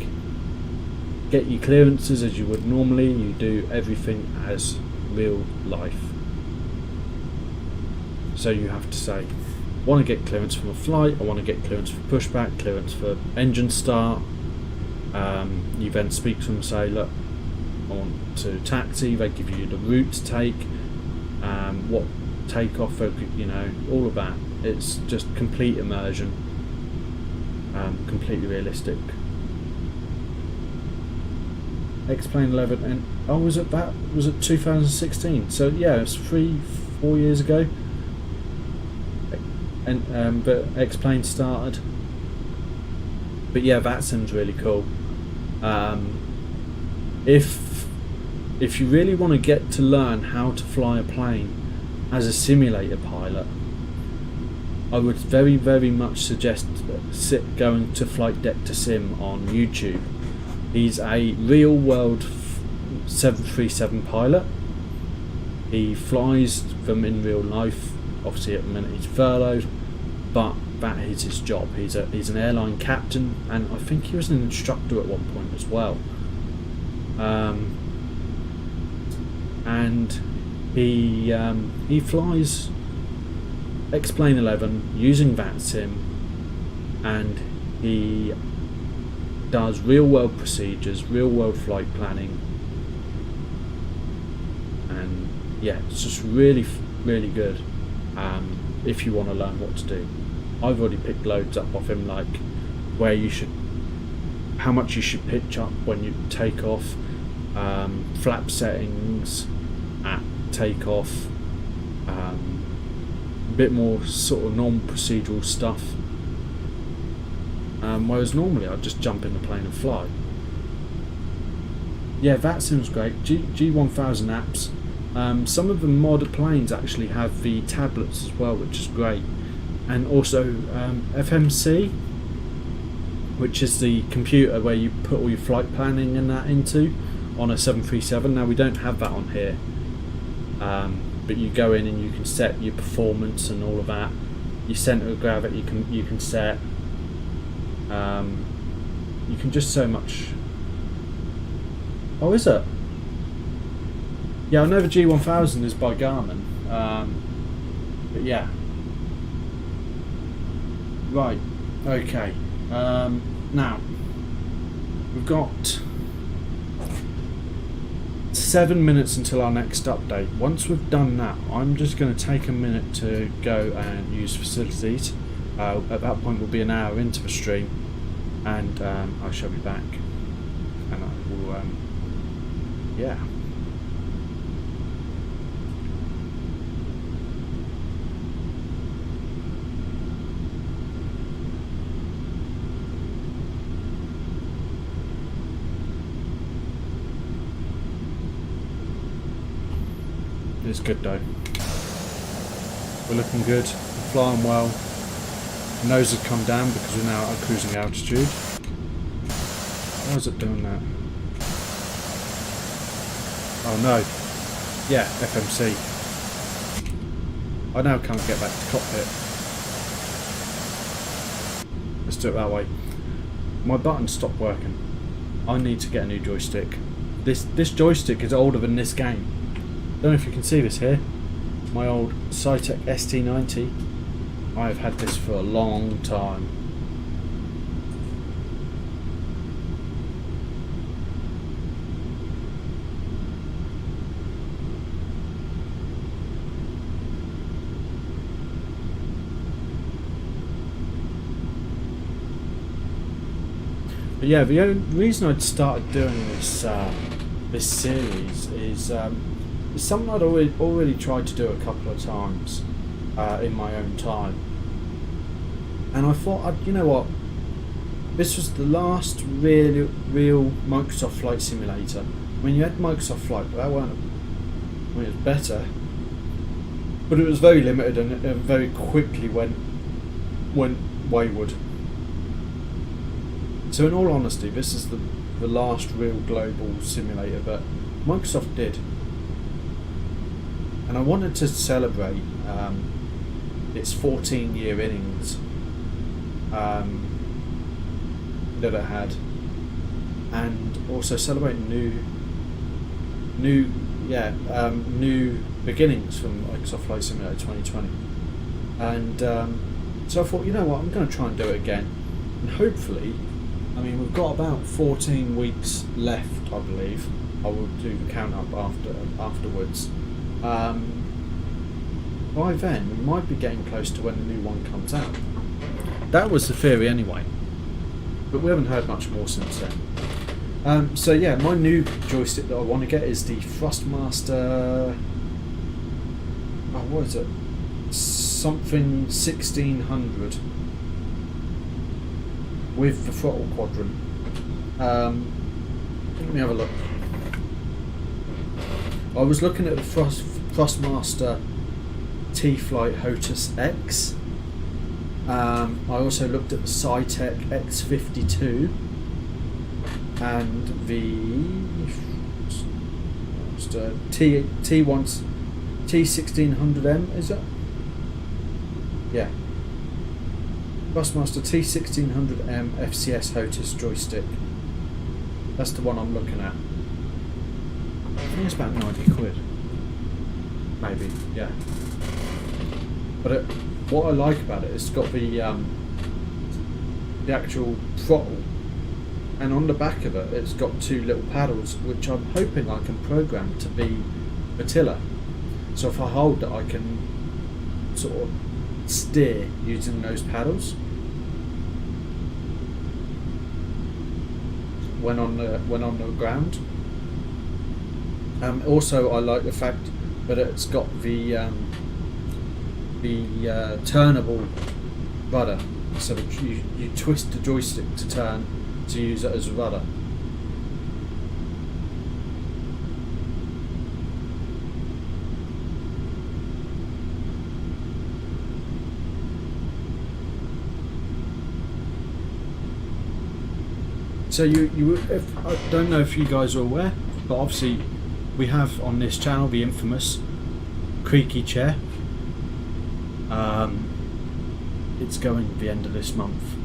get your clearances as you would normally, you do everything as real life. So you have to say, want to get clearance from a flight, I want to get clearance for pushback, clearance for engine start. You then speak to them and say, look, I want to taxi. They give you the route to take, what takeoff, you know, all of that. It's just complete immersion, completely realistic. X-Plane 11, and was it 2016? So yeah, it's 3-4 years ago. And but X-Plane started. But yeah, VATSIM's really cool. If you really want to get to learn how to fly a plane as a simulator pilot, I would very, very much suggest going to Flight Deck to Sim on YouTube. He's a real world 737 pilot. He flies them in real life. Obviously at the minute he's furloughed, but that is his job. He's an airline captain, and I think he was an instructor at one point as well. And he flies X-Plane 11 using VATSIM, and he does real world procedures, real world flight planning, and yeah, it's just really, really good. If you want to learn what to do, I've already picked loads up off him, like how much you should pitch up when you take off, flap settings at takeoff, a bit more sort of non-procedural stuff. Whereas normally I'd just jump in the plane and fly. Yeah, VATSIM's great. G1000 apps. Some of the mod planes actually have the tablets as well, which is great. And also FMC, which is the computer where you put all your flight planning and that into on a 737. Now we don't have that on here, but you go in and you can set your performance and all of that. Your centre of gravity you can set. You can just so much. Oh, is it? Yeah, I know the G1000 is by Garmin, but yeah. Right, okay. Now, we've got 7 minutes until our next update. Once we've done that, I'm just going to take a minute to go and use facilities. At that point we'll be an hour into the stream. and I shall be back, and I will, yeah. It's good though. We're looking good, we're flying well. The nose has come down because we're now at cruising altitude. Why is it doing that? Oh no. Yeah, FMC. I now can't get back to cockpit. Let's do it that way. My button stopped working. I need to get a new joystick. This joystick is older than this game. Don't know if you can see this here. My old Cytec ST90. I've had this for a long time. But yeah, the only reason I'd started doing this this series is something I'd already tried to do a couple of times in my own time, and I thought, you know what, this was the last real Microsoft Flight Simulator. I mean, you had Microsoft Flight, but that weren't. I mean, it was better, but it was very limited, and it very quickly went wayward. So in all honesty, this is the last real global simulator that Microsoft did. And I wanted to celebrate its 14-year innings that it had, and also celebrate new beginnings from Microsoft Flight Simulator 2020. And so I thought, you know what, I'm going to try and do it again, and hopefully, I mean, we've got about 14 weeks left, I believe. I will do the count up afterwards. By then, we might be getting close to when the new one comes out. That was the theory anyway, but we haven't heard much more since then. So yeah, my new joystick that I want to get is the Thrustmaster. Oh, what is it? Something 1600 with the throttle quadrant. Let me have a look. I was looking at the Thrustmaster T-Flight Hotus X. I also looked at the Cytec X52 and the T1600M, is it? Yeah. Thrustmaster T1600M FCS Hotus joystick. That's the one I'm looking at. I think it's about 90 quid. Maybe, yeah. But what I like about it is it's got the actual throttle, and on the back of it it's got two little paddles which I'm hoping I can program to be the tiller. So if I hold it, I can sort of steer using those paddles when on the ground. Also, I like the fact that it's got the turnable rudder, so that you twist the joystick to turn to use it as a rudder. So I don't know if you guys are aware, but obviously we have on this channel the infamous creaky chair. It's going at the end of this month.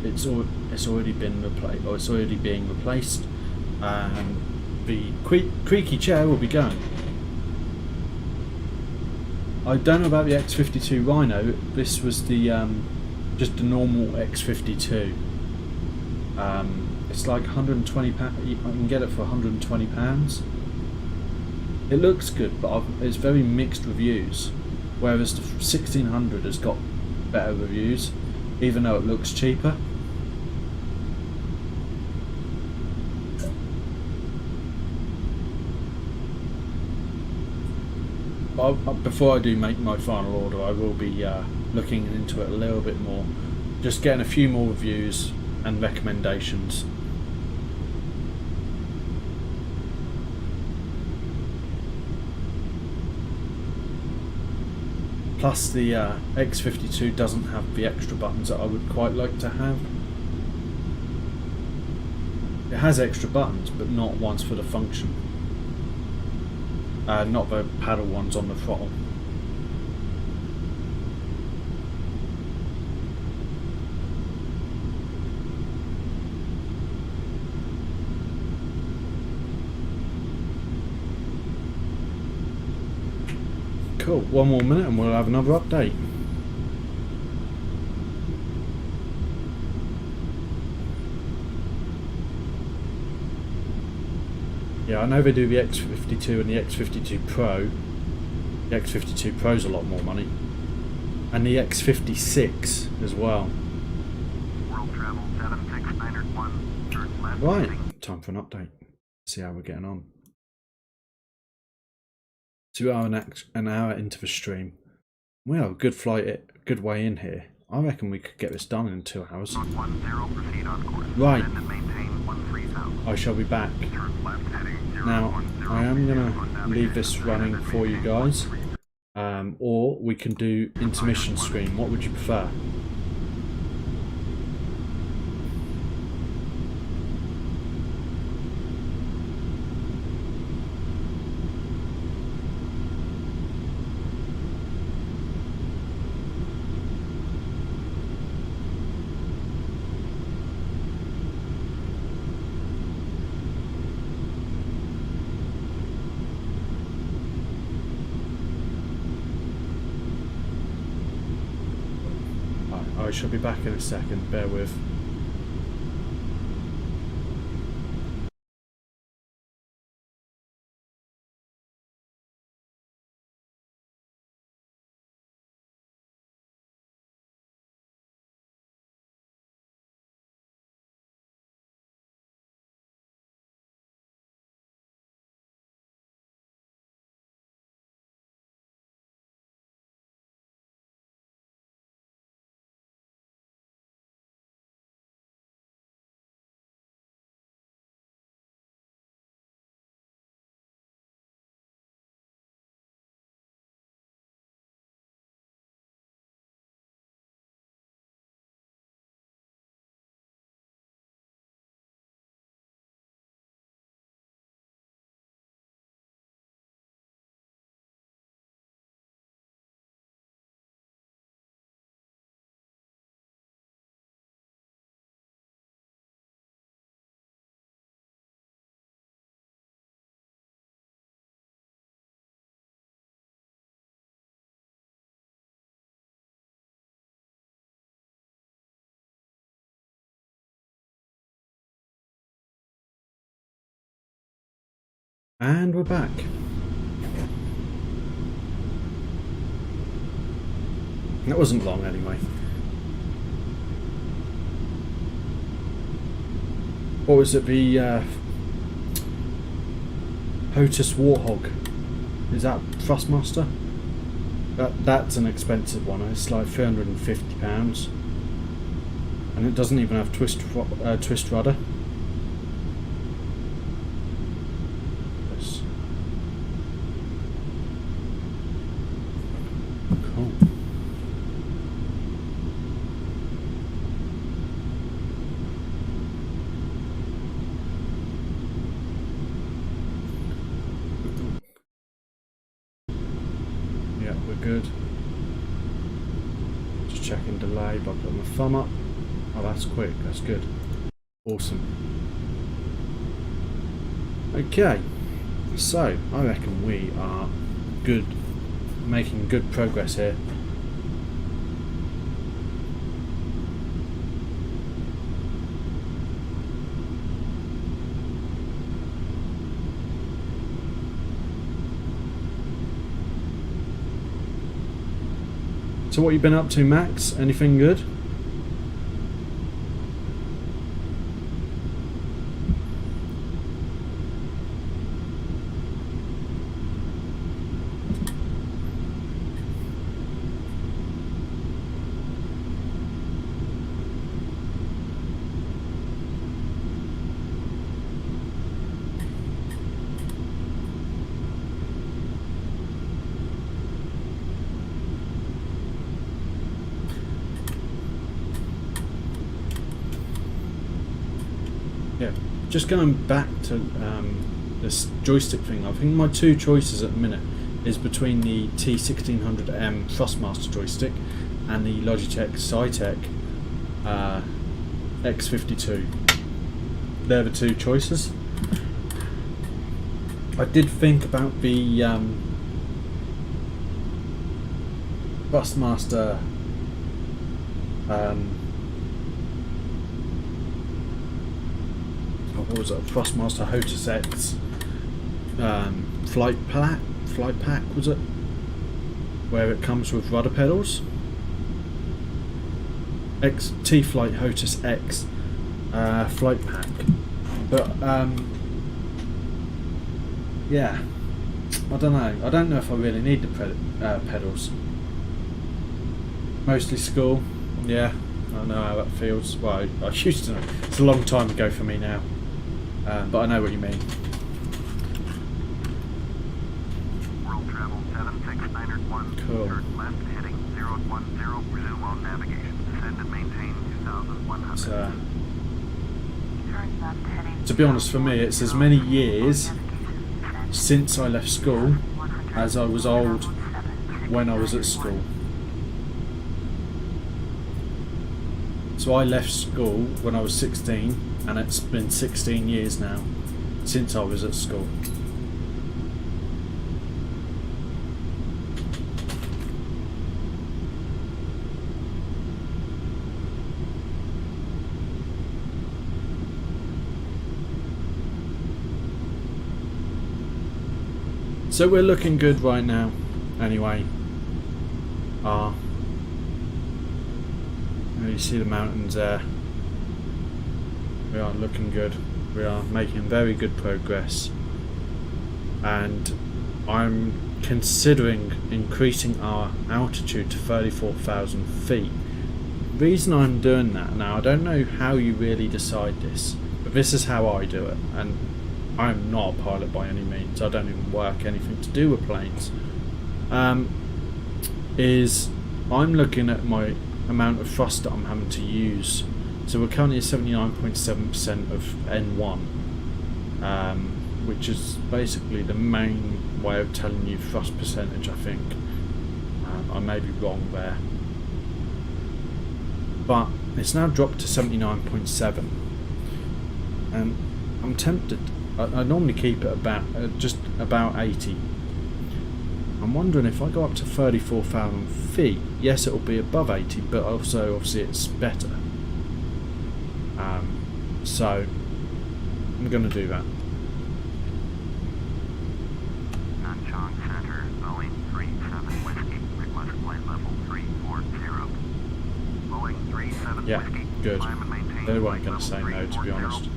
It's already been replaced, or it's already being replaced, and the creaky chair will be going. I don't know about the X52 Rhino. This was the just the normal X52. It's like £120. You can get it for £120. It looks good, but it's very mixed reviews. Whereas the 1600 has got better reviews, even though it looks cheaper. before I do make my final order, I will be looking into it a little bit more, just getting a few more reviews and recommendations. Plus the X52 doesn't have the extra buttons that I would quite like to have. It has extra buttons, but not ones for the function. Not the paddle ones on the throttle. Cool, one more minute and we'll have another update. Yeah, I know they do the X52 and the X52 Pro. The X52 Pro's a lot more money. And the X56 as well. World travel 76901, turn left. Right, time for an update. See how we're getting on. 2 hour an hour into the stream. We have a good flight, good way in here. I reckon we could get this done in 2 hours. On 10, proceed on course. Right. And maintain 13,000. I shall be back. Turn left heading 010. Now, I am going to leave this running for you guys. Or we can do intermission screen. What would you prefer? I shall be back in a second, bear with. And we're back. That wasn't long anyway. What was it, the Hotus Warthog? Is that Thrustmaster? That's an expensive one. It's like £350. And it doesn't even have twist rudder. Cool. Yeah, we're good. Just checking delay by putting my thumb up. Oh, that's quick. That's good. Awesome. Okay, so I reckon we are good, making good progress here. So what you been up to, Max? Anything good? yeah, just going back to this joystick thing. I think my two choices at the minute is between the T1600M Thrustmaster joystick and the Logitech Cytec X52. They're the two choices. I did think about the Thrustmaster what was it? Thrustmaster Hotus X flight pack was it? Where it comes with rudder pedals. T-Flight Hotus X flight pack, but yeah, I don't know. I don't know if I really need the pedals. Mostly school, yeah. I know how that feels. Well, I used to know. It's a long time ago for me now, but I know what you mean. World travel 76901. Cool. Turn left heading 010. Resume on navigation. Descend and maintain 2100. To be honest, for me, it's as many years since I left school as I was old when I was at school. So I left school when I was 16, and it's been 16 years now since I was at school. So we're looking good right now, anyway. You see the mountains there. We are looking good. We are making very good progress. And I'm considering increasing our altitude to 34,000 feet. The reason I'm doing that now, I don't know how you really decide this, but this is how I do it. And I'm not a pilot by any means. I don't even work anything to do with planes. Is I'm looking at my amount of thrust that I'm having to use. So we're currently at 79.7% of N1, which is basically the main way of telling you thrust percentage, I think. I may be wrong there. But it's now dropped to 79.7. And I'm tempted. I normally keep it about just about 80. I'm wondering if I go up to 34,000 feet, yes, it'll be above 80, but also obviously it's better. So I'm going to do that. Nanchang Center, Boeing 37 Whiskey, request flight level 340. Boeing 37 Yeah, Whiskey, good. climb and maintain They weren't flight going to say level no, to be 340. honest.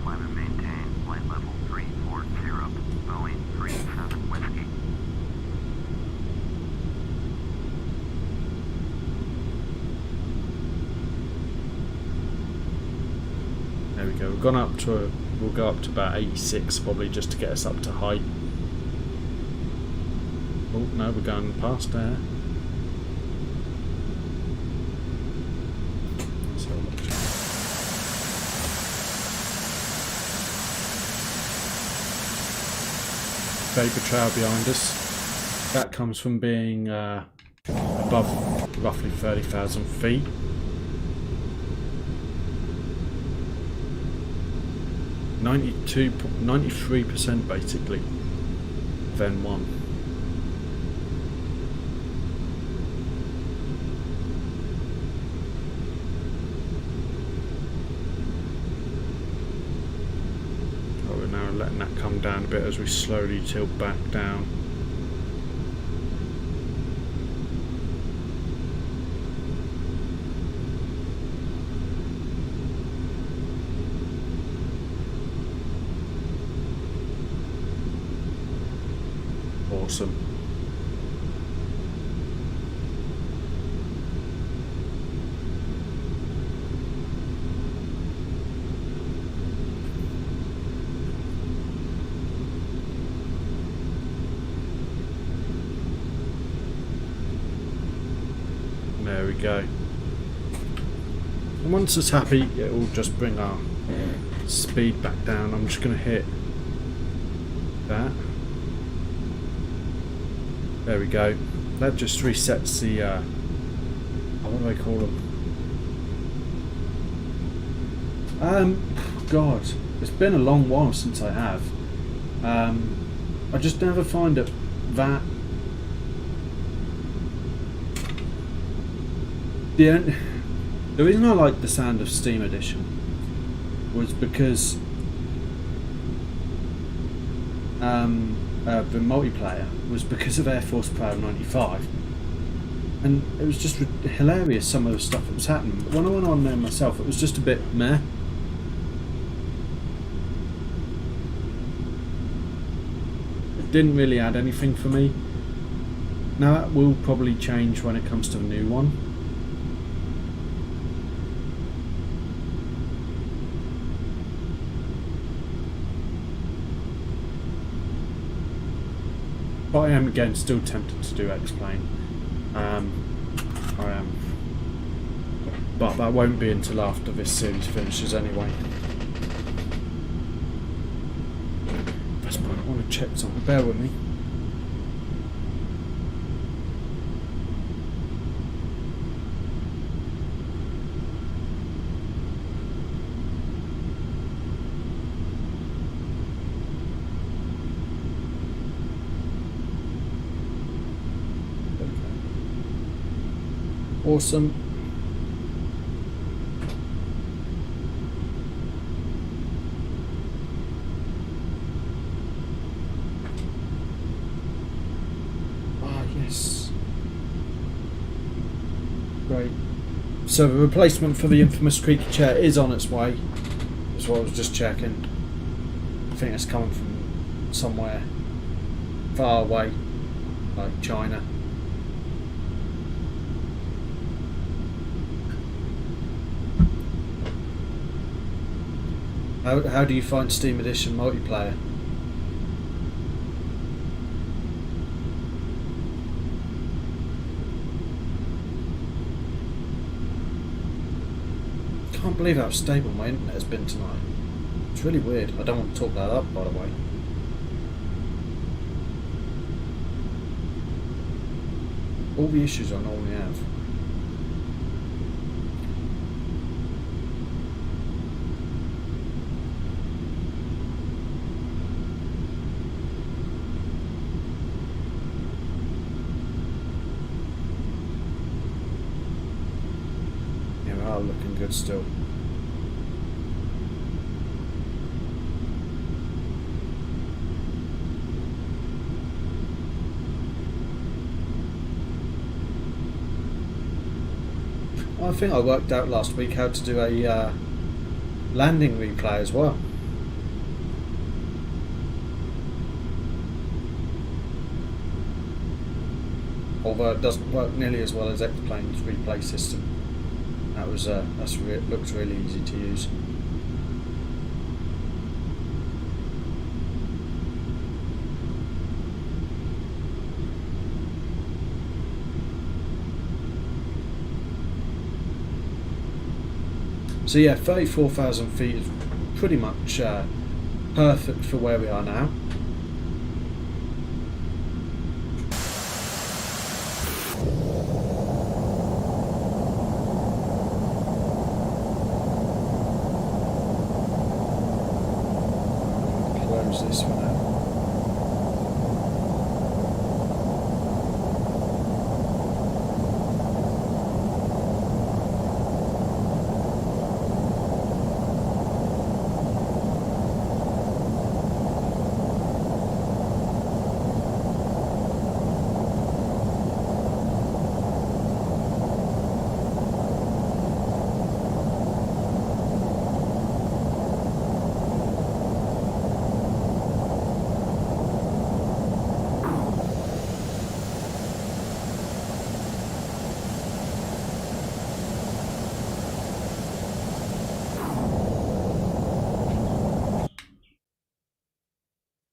Climb and maintain flight level 340. Boeing 37 Whiskey. There we go. We've gone up to we'll go up to about 86 probably, just to get us up to height. Oh no, we're going past there. Let's have a look. Vapor trail behind us. That comes from being above roughly 30,000 feet. 93% basically of N1. Oh, we're now letting that come down a bit as we slowly tilt back down. Awesome. There we go. And once it's happy, it will just bring our speed back down. I'm just going to hit that. There we go. That just resets the, what do I call them? God, it's been a long while since I have. I just never find it that. The reason I like the sound of Steam Edition was because the multiplayer was because of Air Force Pro 95, and it was just hilarious some of the stuff that was happening. But when I went on there myself, it was just a bit meh. It didn't really add anything for me. Now that will probably change when it comes to the new one. But I am again still tempted to do X-Plane. I am. But that won't be until after this series finishes anyway. That's point, I want to check something. Bear with me. Awesome. Ah, yes. Great. So the replacement for the infamous creaky chair is on its way. That's what I was just checking. I think it's coming from somewhere far away, like China. How do you find Steam Edition multiplayer? Can't believe how stable my internet has been tonight. It's really weird. I don't want to talk that up, by the way. All the issues I normally have. Looking good still. I think I worked out last week how to do a landing replay as well. Although it doesn't work nearly as well as X-Plane's replay system. That was looks really easy to use. So yeah, 34,000 feet is pretty much perfect for where we are now. This one out.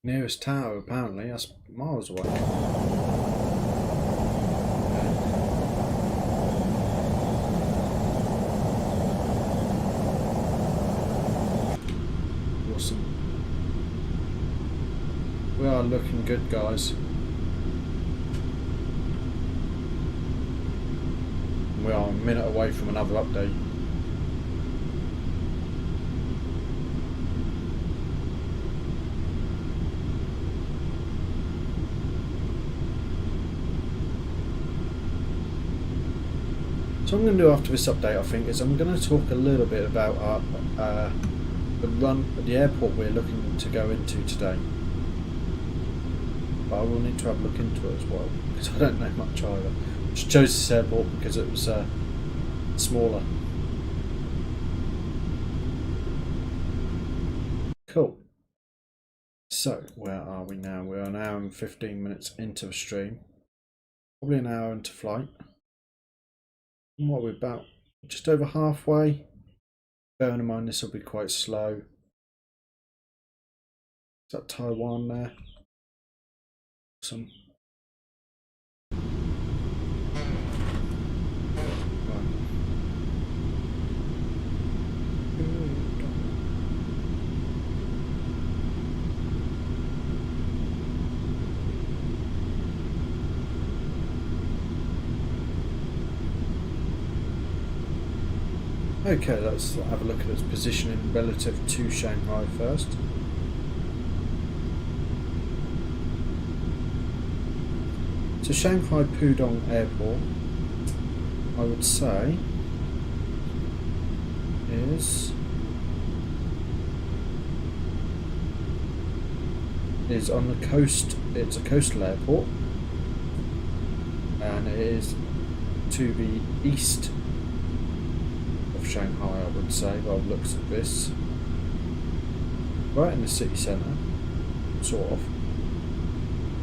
Nearest tower, apparently, that's miles away. are looking good, guys. We are a minute away from another update. So what I'm going to do after this update, I think, is I'm going to talk a little bit about our the airport we're looking to go into today. But I will need to have a look into it as well, because I don't know much either. I just chose this airport because it was smaller. Cool. So, where are we now? We're an hour and 15 minutes into the stream. Probably an hour into flight. And what are we about? Just over halfway. Bearing in mind this will be quite slow. Is that Taiwan there? Awesome. Okay, let's have a look at its positioning relative to Shanghai first. So Shanghai Pudong Airport, I would say, is on the coast. It's a coastal airport, and it is to the east of Shanghai, I would say, by the looks of this. Right in the city centre, sort of.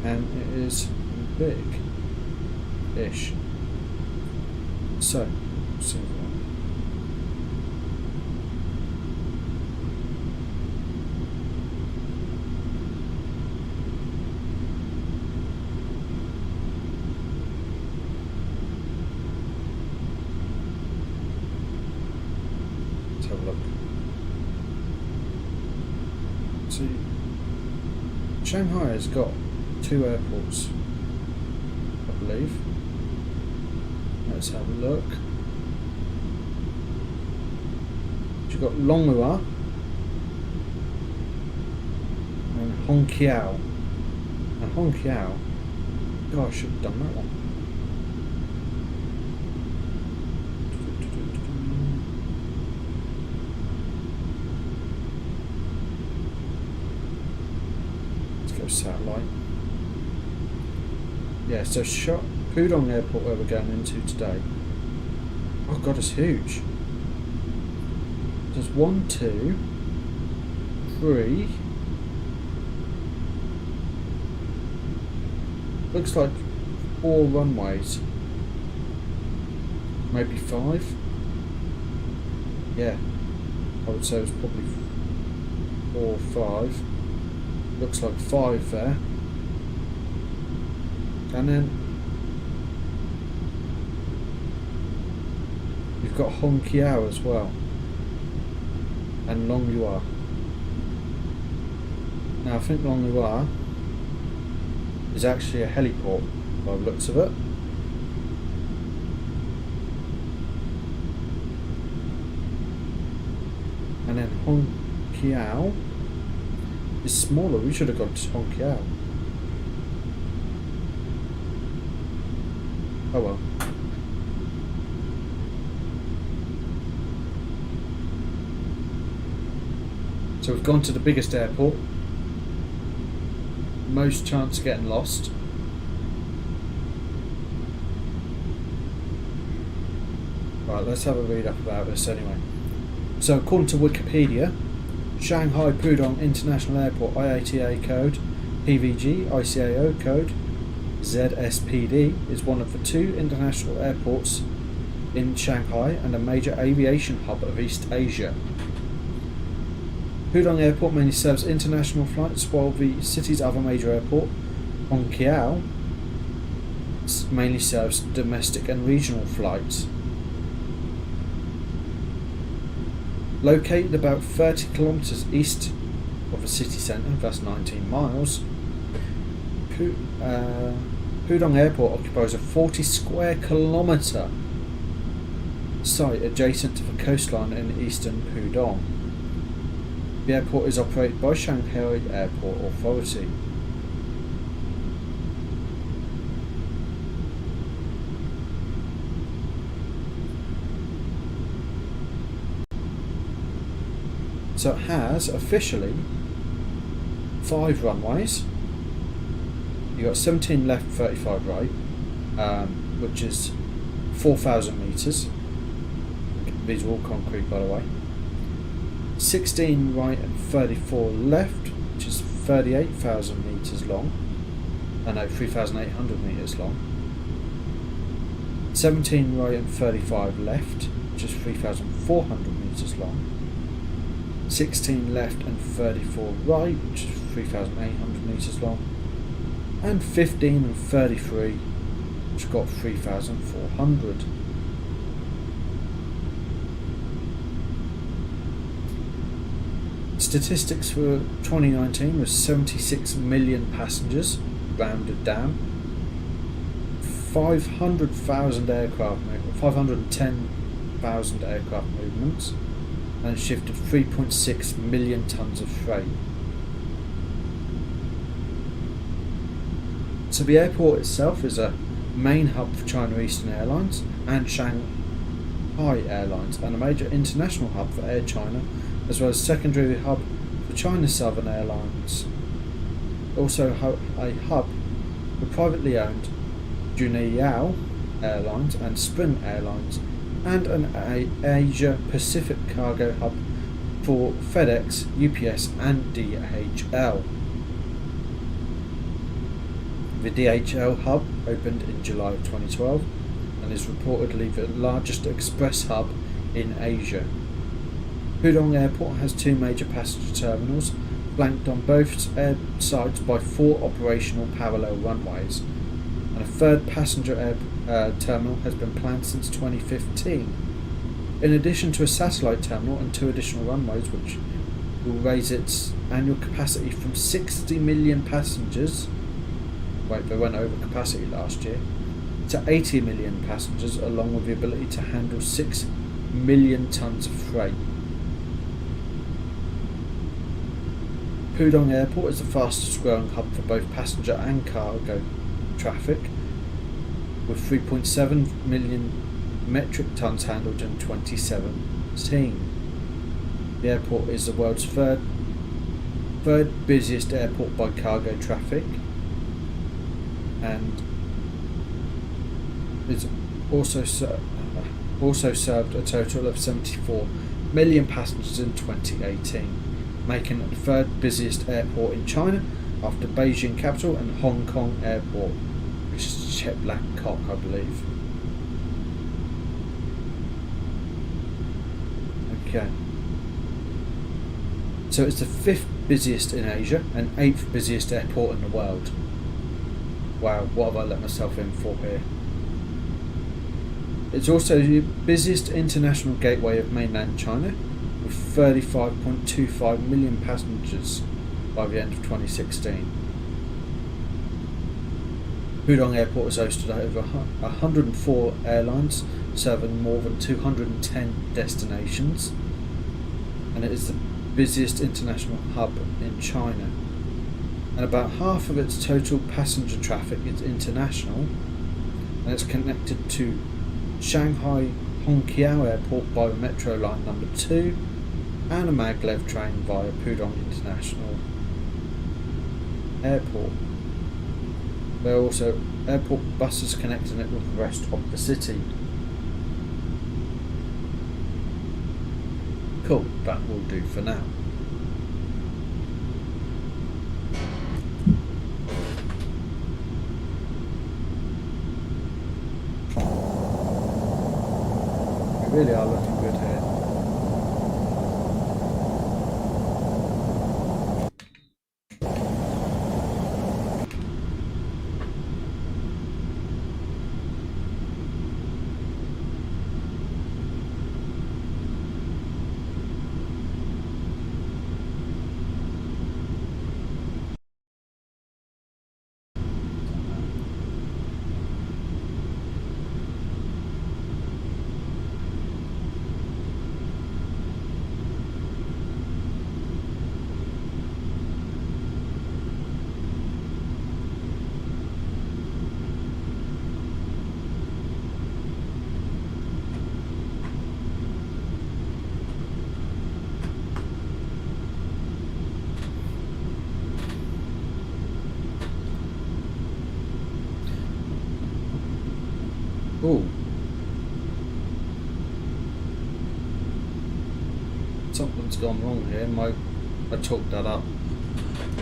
And it is big-ish. So, let's see. Have a look. See, Shanghai has got 2 airports, I believe. Let's have a look. You've got Longhua and Hongqiao. And Hongqiao, God, I should have done that one. Satellite. Yeah, so Pudong Airport where we're going into today. Oh god, it's huge. There's 1, 2, 3. Looks like 4 runways. Maybe 5. Yeah, I would say it was probably 4 or 5. Looks like 5 there. And then you've got Hongqiao as well. And Longhua. Now I think Longhua is actually a heliport by the looks of it. And then Hongqiao is smaller. We should have gone to Hongqiao. Oh well. So we've gone to the biggest airport. Most chance of getting lost. Right, let's have a read up about this anyway. So according to Wikipedia, Shanghai Pudong International Airport IATA code, PVG, ICAO code, ZSPD is one of the 2 international airports in Shanghai and a major aviation hub of East Asia. Pudong Airport mainly serves international flights, while the city's other major airport, Hongqiao, mainly serves domestic and regional flights. Located about 30 kilometres east of the city centre, that's 19 miles, Pudong Airport occupies a 40 square kilometre site adjacent to the coastline in eastern Pudong. The airport is operated by Shanghai Airport Authority. So it has officially 5 runways. You got 17 left, 35 right, which is 4,000 metres. These are all concrete, by the way. 16 right and 34 left, which is 38,000 metres long. I know, 3,800 metres long. 17 right and 35 left, which is 3,400 metres long. 16 left and 34 right, which is 3,800 metres long. And 15 and 33, which got 3,400. Statistics for 2019 was 76 million passengers, rounded down. 510,000 aircraft movements, and it shifted 3.6 million tonnes of freight. So the airport itself is a main hub for China Eastern Airlines and Shanghai Airlines, and a major international hub for Air China, as well as secondary hub for China Southern Airlines. Also a hub for privately owned Juneyao Airlines and Spring Airlines, and an Asia Pacific cargo hub for FedEx, UPS and DHL. The DHL hub opened in July of 2012 and is reportedly the largest express hub in Asia. Pudong Airport has 2 major passenger terminals, flanked on both sides by 4 operational parallel runways, and a 3rd passenger terminal has been planned since 2015. In addition to a satellite terminal and 2 additional runways, which will raise its annual capacity from 60 million passengers, they went over capacity last year, to 80 million passengers, along with the ability to handle 6 million tonnes of freight. Pudong Airport is the fastest growing hub for both passenger and cargo traffic, with 3.7 million metric tonnes handled in 2017. The airport is the world's third busiest airport by cargo traffic, and it's also served a total of 74 million passengers in 2018, making it the 3rd busiest airport in China after Beijing Capital and Hong Kong Airport, which is Chet Bangkok, I believe. Okay. So it's the 5th busiest in Asia and 8th busiest airport in the world. Wow, what have I let myself in for here? It's also the busiest international gateway of mainland China, with 35.25 million passengers by the end of 2016. Pudong Airport has hosted over 104 airlines, serving more than 210 destinations, and it is the busiest international hub in China. And about half of its total passenger traffic is international, and it's connected to Shanghai Hongqiao Airport by the Metro Line number 2 and a maglev train via Pudong International Airport. There are also airport buses connecting it with the rest of the city. Cool, that will do for now. We really are looking good here. Something's gone wrong here. I talked that up.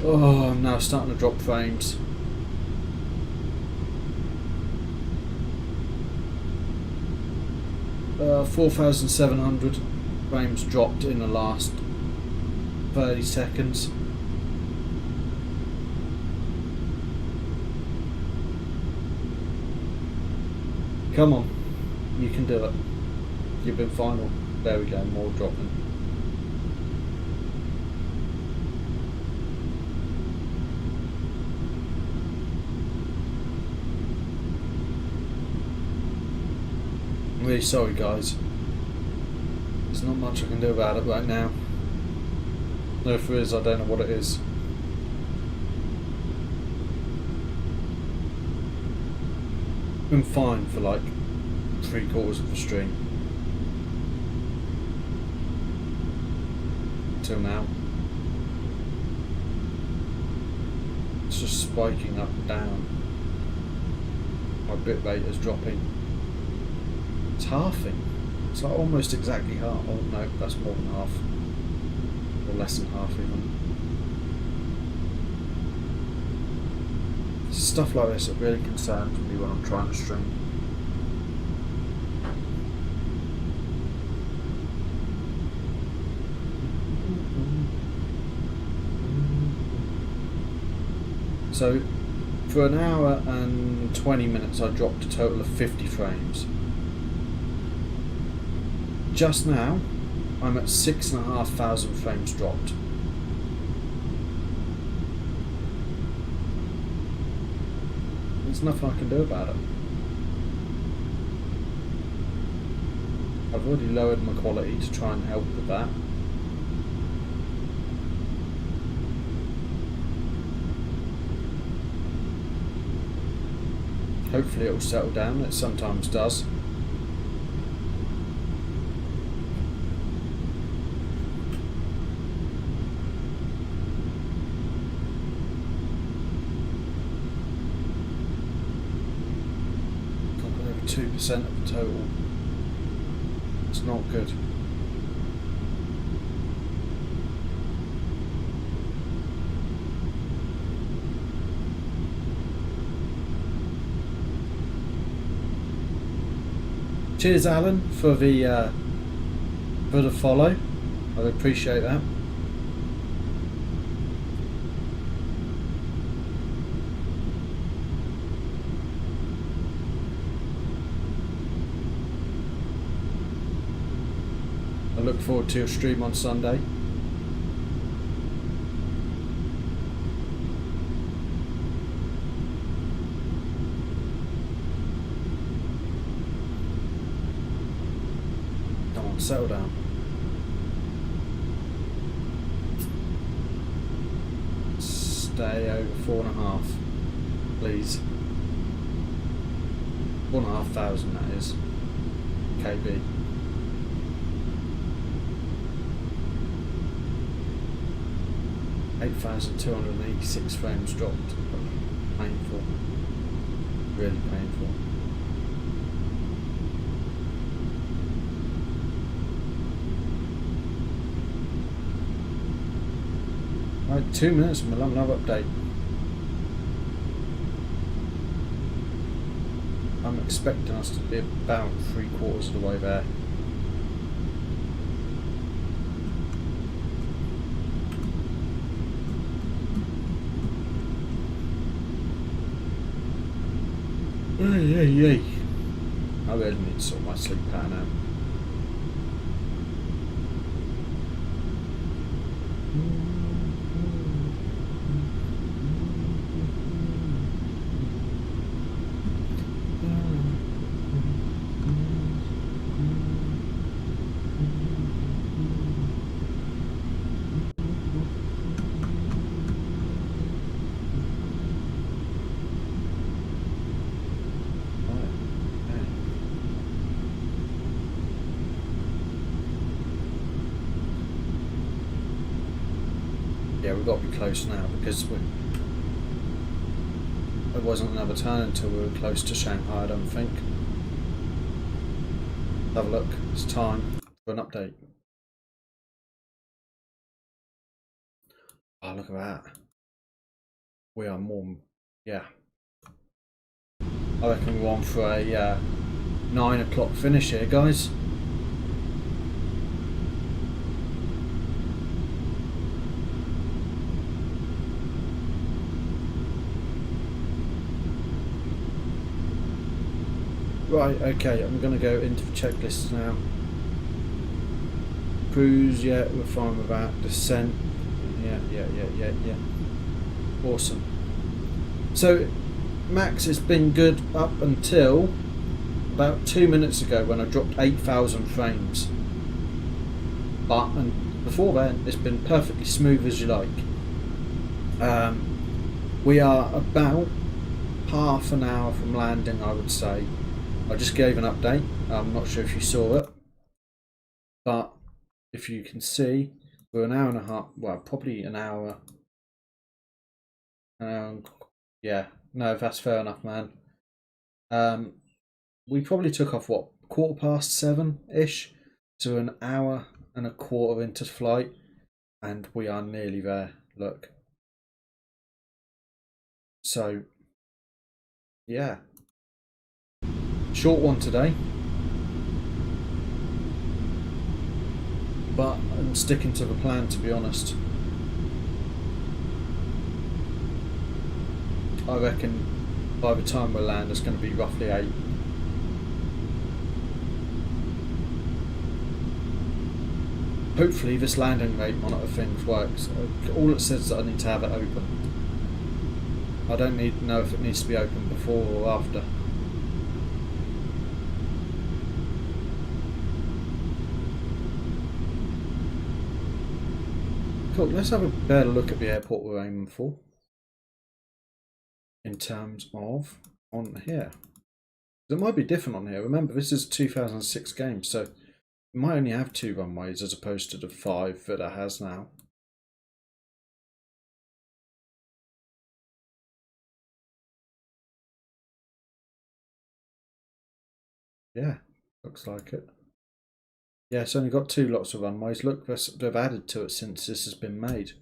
Oh, I'm now starting to drop frames. Uh, 4,700 frames dropped in the last 30 seconds. Come on, you can do it. You've been final. There we go, more dropping. I'm really sorry, guys. There's not much I can do about it right now. If there is, I don't know what it is. Been fine for like 3/4 of the stream. Till now. It's just spiking up and down. My bitrate is dropping. It's halving. It's like almost exactly half. Oh no, that's more than half. Or less than half even. Stuff like this, it really concerns me when I'm trying to stream. So, for an hour and 20 minutes I dropped a total of 50 frames. Just now, I'm at 6,500 frames dropped. There's nothing I can do about it. I've already lowered my quality to try and help with that. Hopefully it will settle down, it sometimes does. Got over 2% of the total. It's not good. Cheers, Alan, for the follow. I appreciate that. I look forward to your stream on Sunday. Settle down. Stay over 4.5, please. 4,500, that is. KB. $8,286 frames dropped. Painful. Really painful. Right, 2 minutes and we'll have another update. I'm expecting us to be about 3/4 of the way there. Yay. I really need to sort my sleep pattern out. Yeah, we've got to be close now because it wasn't another turn until we were close to Shanghai, I don't think. Have a look, it's time for an update. Oh, look at that. We are more, yeah. I reckon we're on for a 9 o'clock finish here, guys. Right, okay, I'm going to go into the checklist now. Cruise, yeah, we're fine with that. Descent, yeah. Awesome. So, Max has been good up until about 2 minutes ago when I dropped 8,000 frames. But and before then, it's been perfectly smooth as you like. We are about half an hour from landing, I would say. I just gave an update. I'm not sure if you saw it, but if you can see, we're an hour and a half. Well, probably an hour. Yeah, no, that's fair enough, man. We probably took off what, 7:15-ish, so an hour and a quarter into flight, and we are nearly there. Look. So, yeah. Short one today, but I'm sticking to the plan, to be honest. I reckon by the time we land, it's going to be roughly 8. Hopefully this landing rate monitor thing works. All it says is that I need to have it open. I don't need to know if it needs to be open before or after. Cool, let's have a better look at the airport we're aiming for. In terms of on here. It might be different on here. Remember, this is a 2006 game, so it might only have 2 runways as opposed to the 5 that it has now. Yeah, looks like it. Yeah, it's only got 2 lots of runways. Look, they've added to it since this has been made.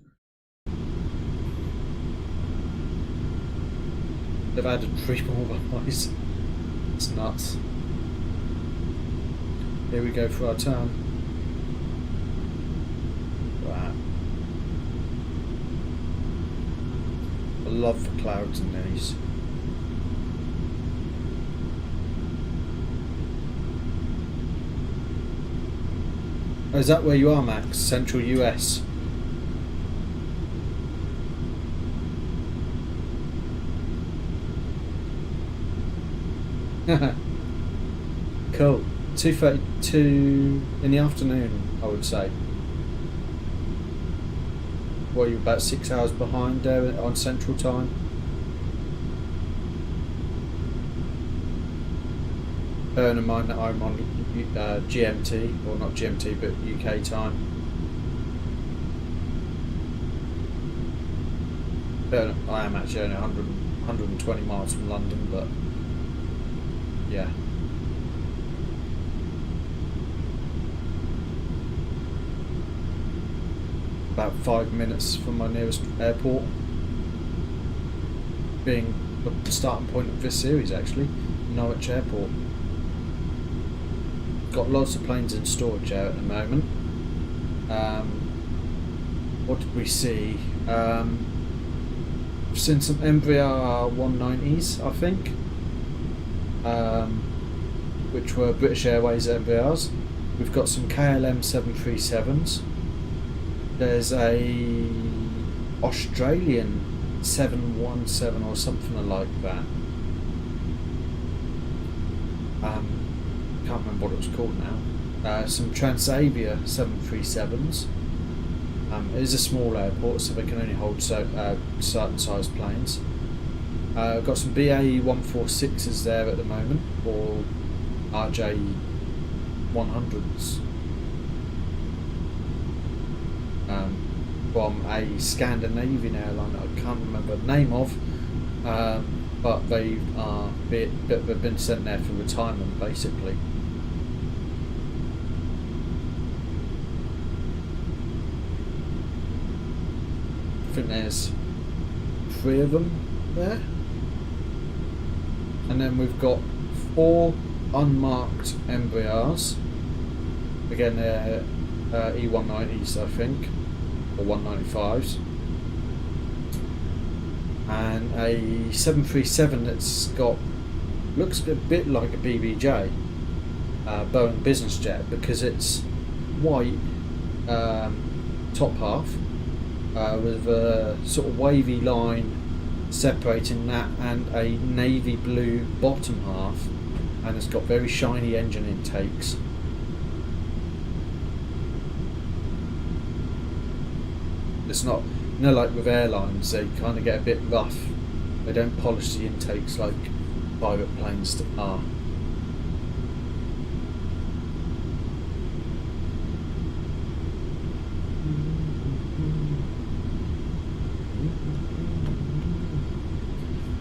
They've added 3 more runways. It's nuts. Here we go for our turn. Wow. I love the clouds in these. Oh, is that where you are, Max? Central US. Cool. 2:32 in the afternoon, I would say. What, you're about 6 hours behind there on Central Time? Bearing in mind that I'm on GMT, or not GMT, but UK time. I am actually only 120 miles from London, but yeah. About 5 minutes from my nearest airport, being the starting point of this series, actually, Norwich Airport. Got lots of planes in storage there at the moment. What did we see? We've seen some Embraer 190s, I think, which were British Airways Embraers. We've got some KLM 737s. There's a Australian 717 or something like that. Can't remember what it was called now. Some Transavia 737s. It is a small airport, so they can only hold certain size planes. We've got some BA 146s there at the moment, or RJ 100s. From a Scandinavian airline that I can't remember the name of, but they've been sent there for retirement, basically. think there's 3 of them there. And then we've got 4 unmarked Embraers. Again, they're E190s, I think, or 195s. And a 737 that's got, looks a bit like a BBJ, Boeing business jet, because it's white top half with a sort of wavy line separating that, and a navy blue bottom half, and it's got very shiny engine intakes. It's not, you know, like with airlines, they kind of get a bit rough. They don't polish the intakes like private planes are.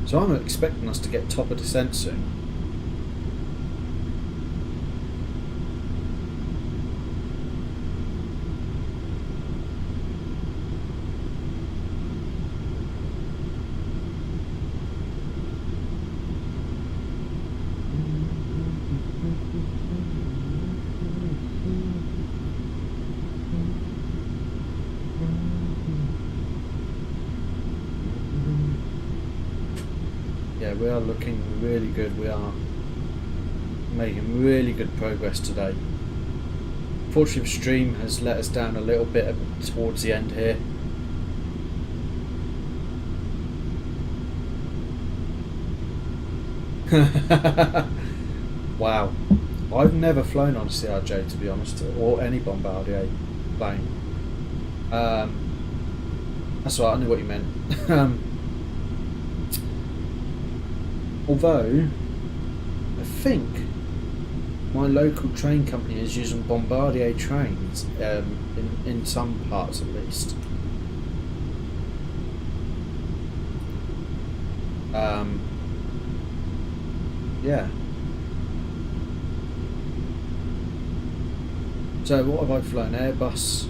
So I'm expecting us to get top of descent soon. Yeah, we are looking really good. We are making really good progress today. Fortunately, the stream has let us down a little bit towards the end here. Wow, I've never flown on a CRJ, to be honest, or any Bombardier plane. That's right, I knew what you meant. Although, I think my local train company is using Bombardier trains, in some parts at least. Yeah. So what have I flown? Airbus,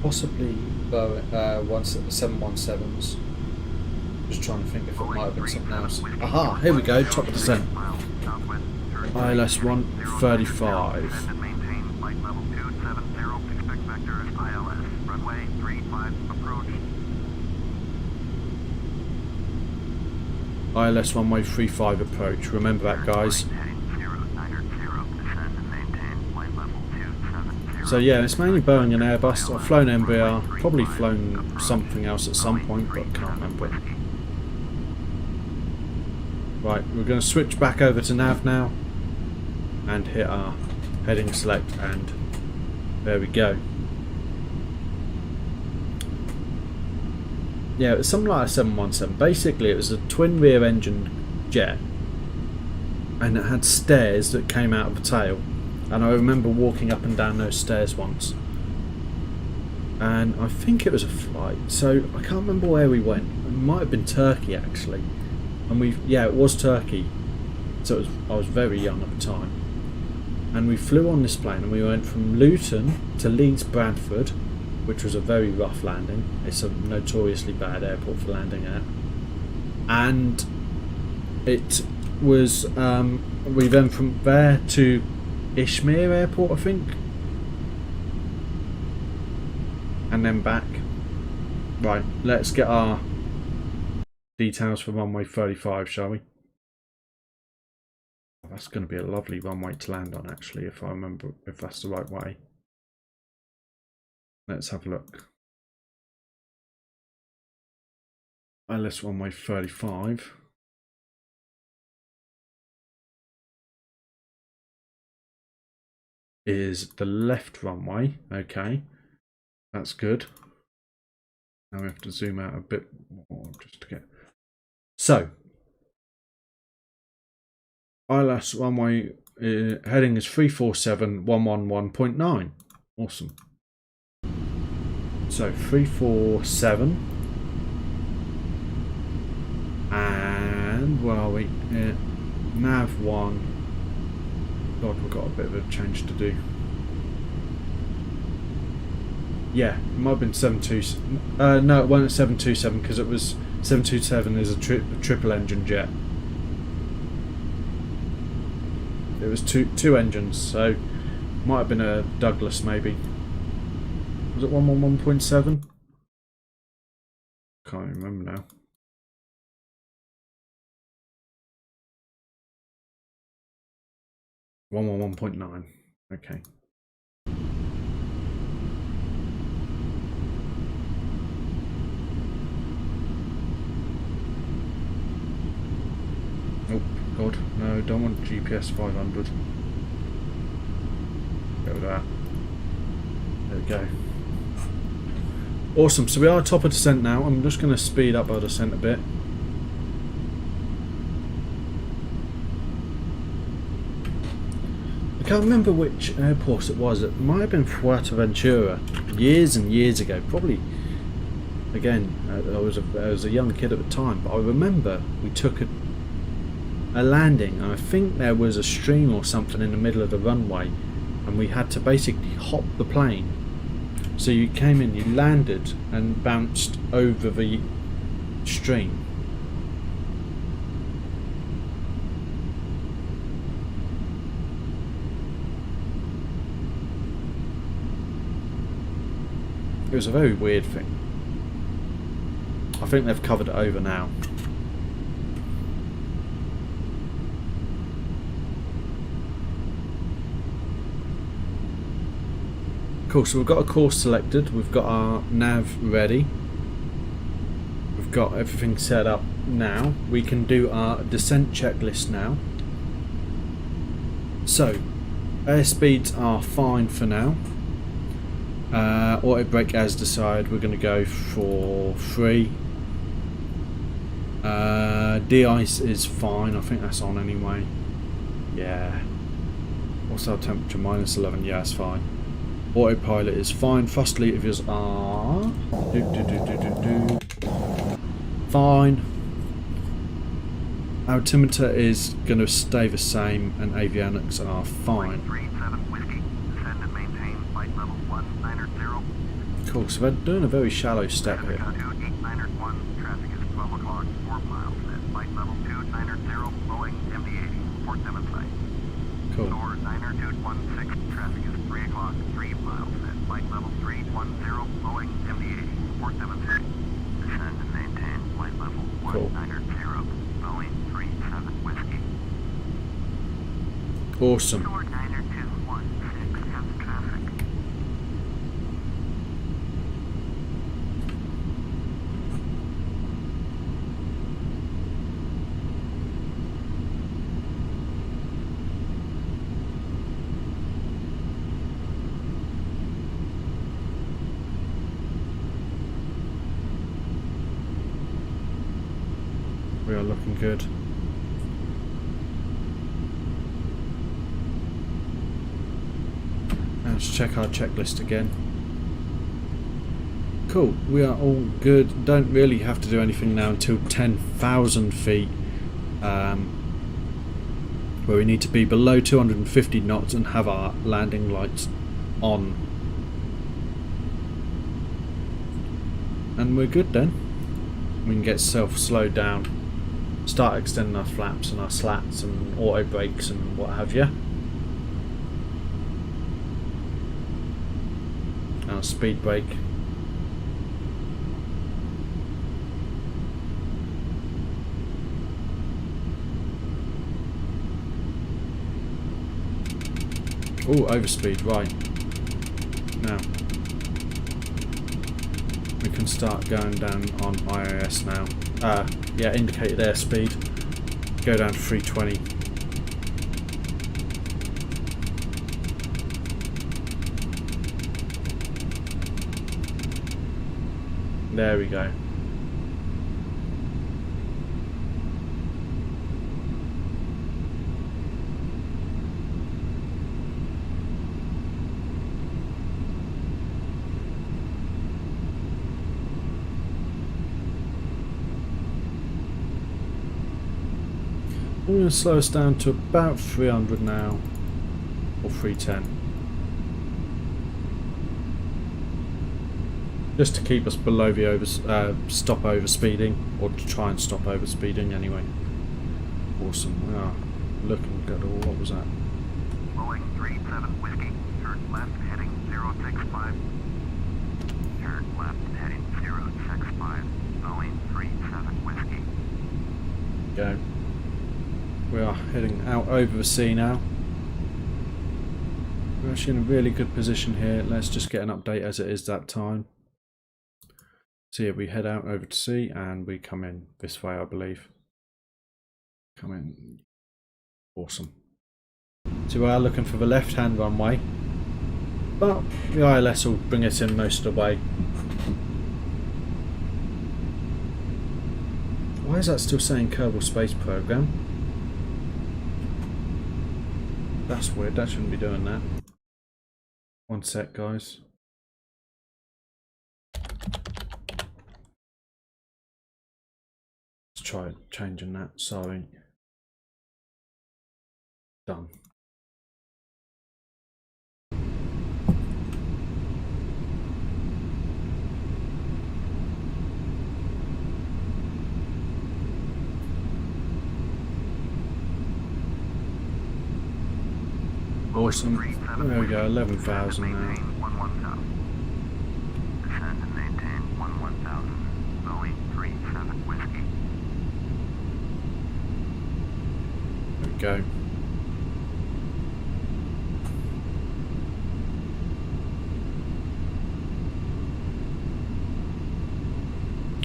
possibly Boeing 717s. Just trying to think if it might have been something else. Aha, here we go, top of descent. ILS 135. ILS runway 35 approach. Remember that, guys. So yeah, it's mainly Boeing and Airbus. I've flown Embraer, probably flown something else at some point, but can't remember. Right, we're going to switch back over to nav now and hit our heading select, and there we go. Yeah, it was something like a 717. Basically, it was a twin rear engine jet, and it had stairs that came out of the tail. And I remember walking up and down those stairs once. And I think it was a flight, so I can't remember where we went. It might have been Turkey, actually. And yeah, it was Turkey. So I was very young at the time. And we flew on this plane, and we went from Luton to Leeds Bradford, which was a very rough landing. It's a notoriously bad airport for landing at. And it was, we then from there to Izmir Airport, I think, and then back. Right, let's get our details for runway 35, shall we? That's going to be a lovely runway to land on, actually, if I remember, if that's the right way. Let's have a look. ILS runway 35. Is the left runway. Okay, that's good. Now we have to zoom out a bit more just to get. So, ILS runway heading is 347-111.9. Awesome. So 347, and where are we? Nav 1. God, we've got a bit of a change to do. Yeah, it might have been 727. No, it wasn't 727 because it was 727 is a triple engine jet. It was two engines, so might have been a Douglas maybe. Was it 111.7? Can't remember now. .9. Okay. Oh god, no, don't want GPS 500. Go with that. There we go. Awesome, so we are top of descent now. I'm just going to speed up our descent a bit. I can't remember which airport it was. It might have been Fuerteventura years and years ago. Probably, again, I was a young kid at the time, but I remember we took a landing, and I think there was a stream or something in the middle of the runway, and we had to basically hop the plane. So you came in, you landed, and bounced over the stream. It was a very weird thing. I think they've covered it over now. Cool, so we've got a course selected, we've got our nav ready, we've got everything set up now. We can do our descent checklist now. So, airspeeds are fine for now. Auto brake as decided, we're going to go for 3. De-ice is fine, I think that's on anyway. Yeah. What's our temperature? -11, yeah, that's fine. Autopilot is fine. Thrust levers are fine. Altimeter is going to stay the same, and avionics are fine. Cool, so they're doing a very shallow step here. Cool. 916, traffic is 3 o'clock, 3 miles at flight level 310, Boeing MD-80, 476. Descend and maintain flight level 190, Boeing 37 Whiskey. Awesome. Door 90216 has traffic. We are looking good. Now let's check our checklist again. Cool, we are all good. Don't really have to do anything now until 10,000 feet, where we need to be below 250 knots and have our landing lights on. And we're good then. We can get slowed down. Start extending our flaps and our slats and auto brakes and what have you. Our speed brake. Oh, overspeed, right. Now we can start going down on IIS now. Yeah, indicated airspeed. Go down to 320. There we go. I'm going to slow us down to about 300 now, or 310. just to keep us below the stop overspeeding, or to try and stop overspeeding anyway. Awesome, we are looking good. Oh, what was that? Boeing 37 Whiskey, turn left heading 065. Turn left heading 065. Boeing 37 Whiskey. Go. We are heading out over the sea now. We're actually in a really good position here. Let's just get an update as it is that time. So yeah, we head out over to sea and we come in this way, I believe. Come in. Awesome. So we are looking for the left-hand runway, but the ILS will bring us in most of the way. Why is that still saying Kerbal Space Program? That's weird, that shouldn't be doing that. One sec, guys. Let's try changing that, sorry. Done. Awesome. There we go, 11,000 now. Descend and maintain 11,000. Boeing 37 Whiskey. There we go.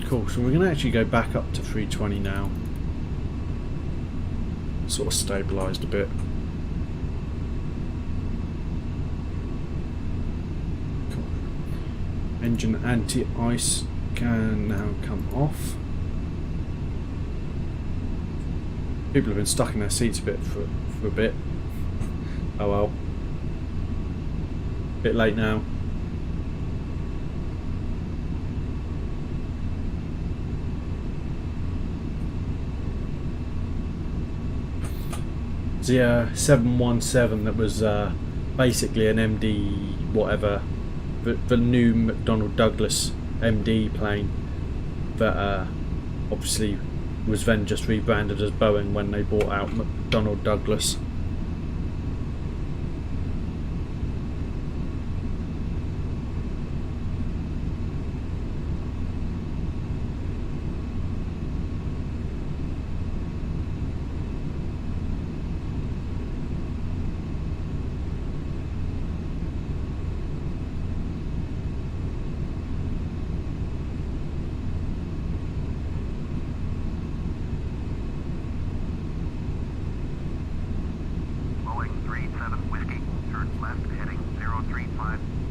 Cool, so we're going to actually go back up to 320 now. Sort of stabilised a bit. Cool. Engine anti-ice can now come off. People have been stuck in their seats a bit for a bit. Oh well. Bit late now. The 717 that was basically an MD whatever, the new McDonnell Douglas MD plane that obviously was then just rebranded as Boeing when they bought out McDonnell Douglas.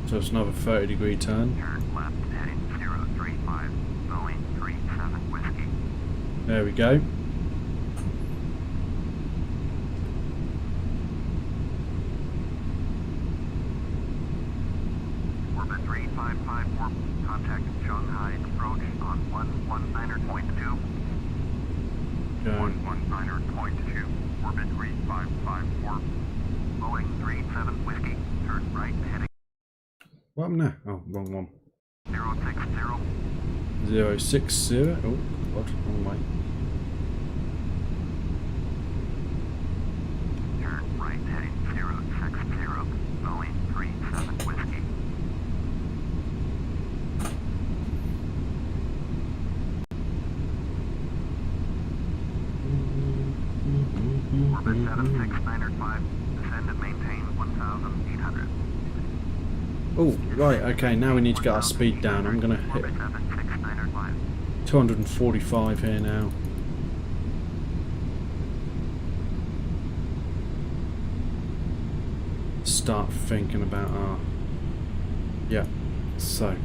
So it's another 30-degree turn. Turn left heading 035, Boeing 37 Whiskey. There we go. Orbit 3554, contact Shanghai approach on 119.2. 119.2, orbit 3554. Boeing 37 Whiskey, turn right heading. What happened there? Oh, wrong one. 060. 060. Oh, what? Wrong way. Turn right heading 060. Boeing 37 Whiskey. Orbit 76905. Descend and maintain 1,800. Oh, right, okay, now we need to get our speed down. I'm going to hit 245 here now. Start thinking about our... Yeah, so...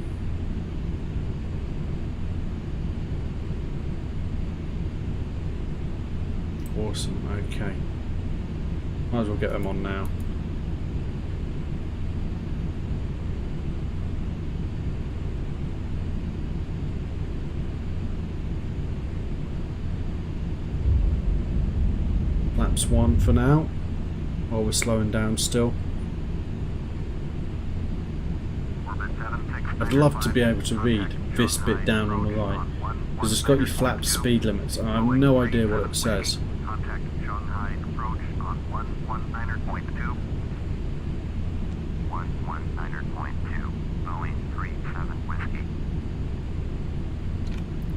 Awesome, okay. Might as well get them on now. Flaps 1 for now, while we're slowing down still. Orbit I'd love to be able to read this bit down on the right, because it's got your flaps speed limits and I have no idea what it says. Contact Shanghai approach on 119.2. 119.2. Boeing 37 Whiskey.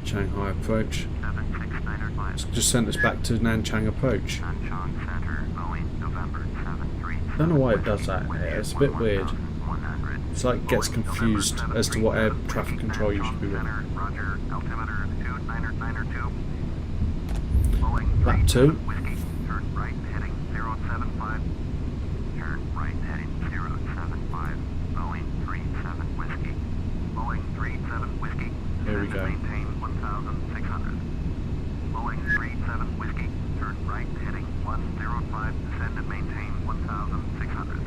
Shanghai approach. 769 It's just sent us back to Nanchang approach. Nanchang Center, Boeing November 73. I don't know why it does that. It's a bit weird. It's like it gets confused as to what air traffic control you should be with. Roger, altimeter 2992. Lap 2. Whiskey, turn right heading 075. Turn right heading 075. Boeing 37 Whiskey. Boeing 37 Whiskey. Here we go. Maintain 1600. Boeing 37 Whiskey. Turn right heading 105. Descend and maintain 1600.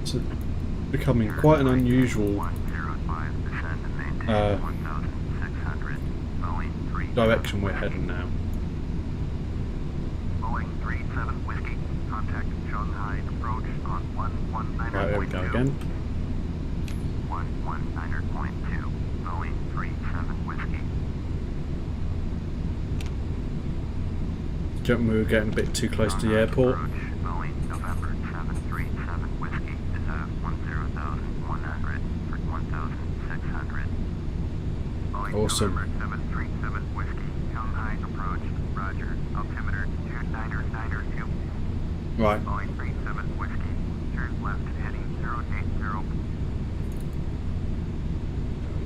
It's becoming quite an unusual 105. Descend and maintain 1600. Boeing 37 direction we're heading now. Boeing 37 Whiskey, contact Shanghai approach on 119.2. Right, there we go again. 119.2. Boeing 37 Whiskey. We were getting a bit too close to the airport. Approach, Boeing November 737 Whiskey, 10,100 for 1,600. Boeing Awesome. November 737 Whiskey, Shanghai approach, roger, altimeter 2992. Right, Boeing 37 Whiskey, turn left heading 080.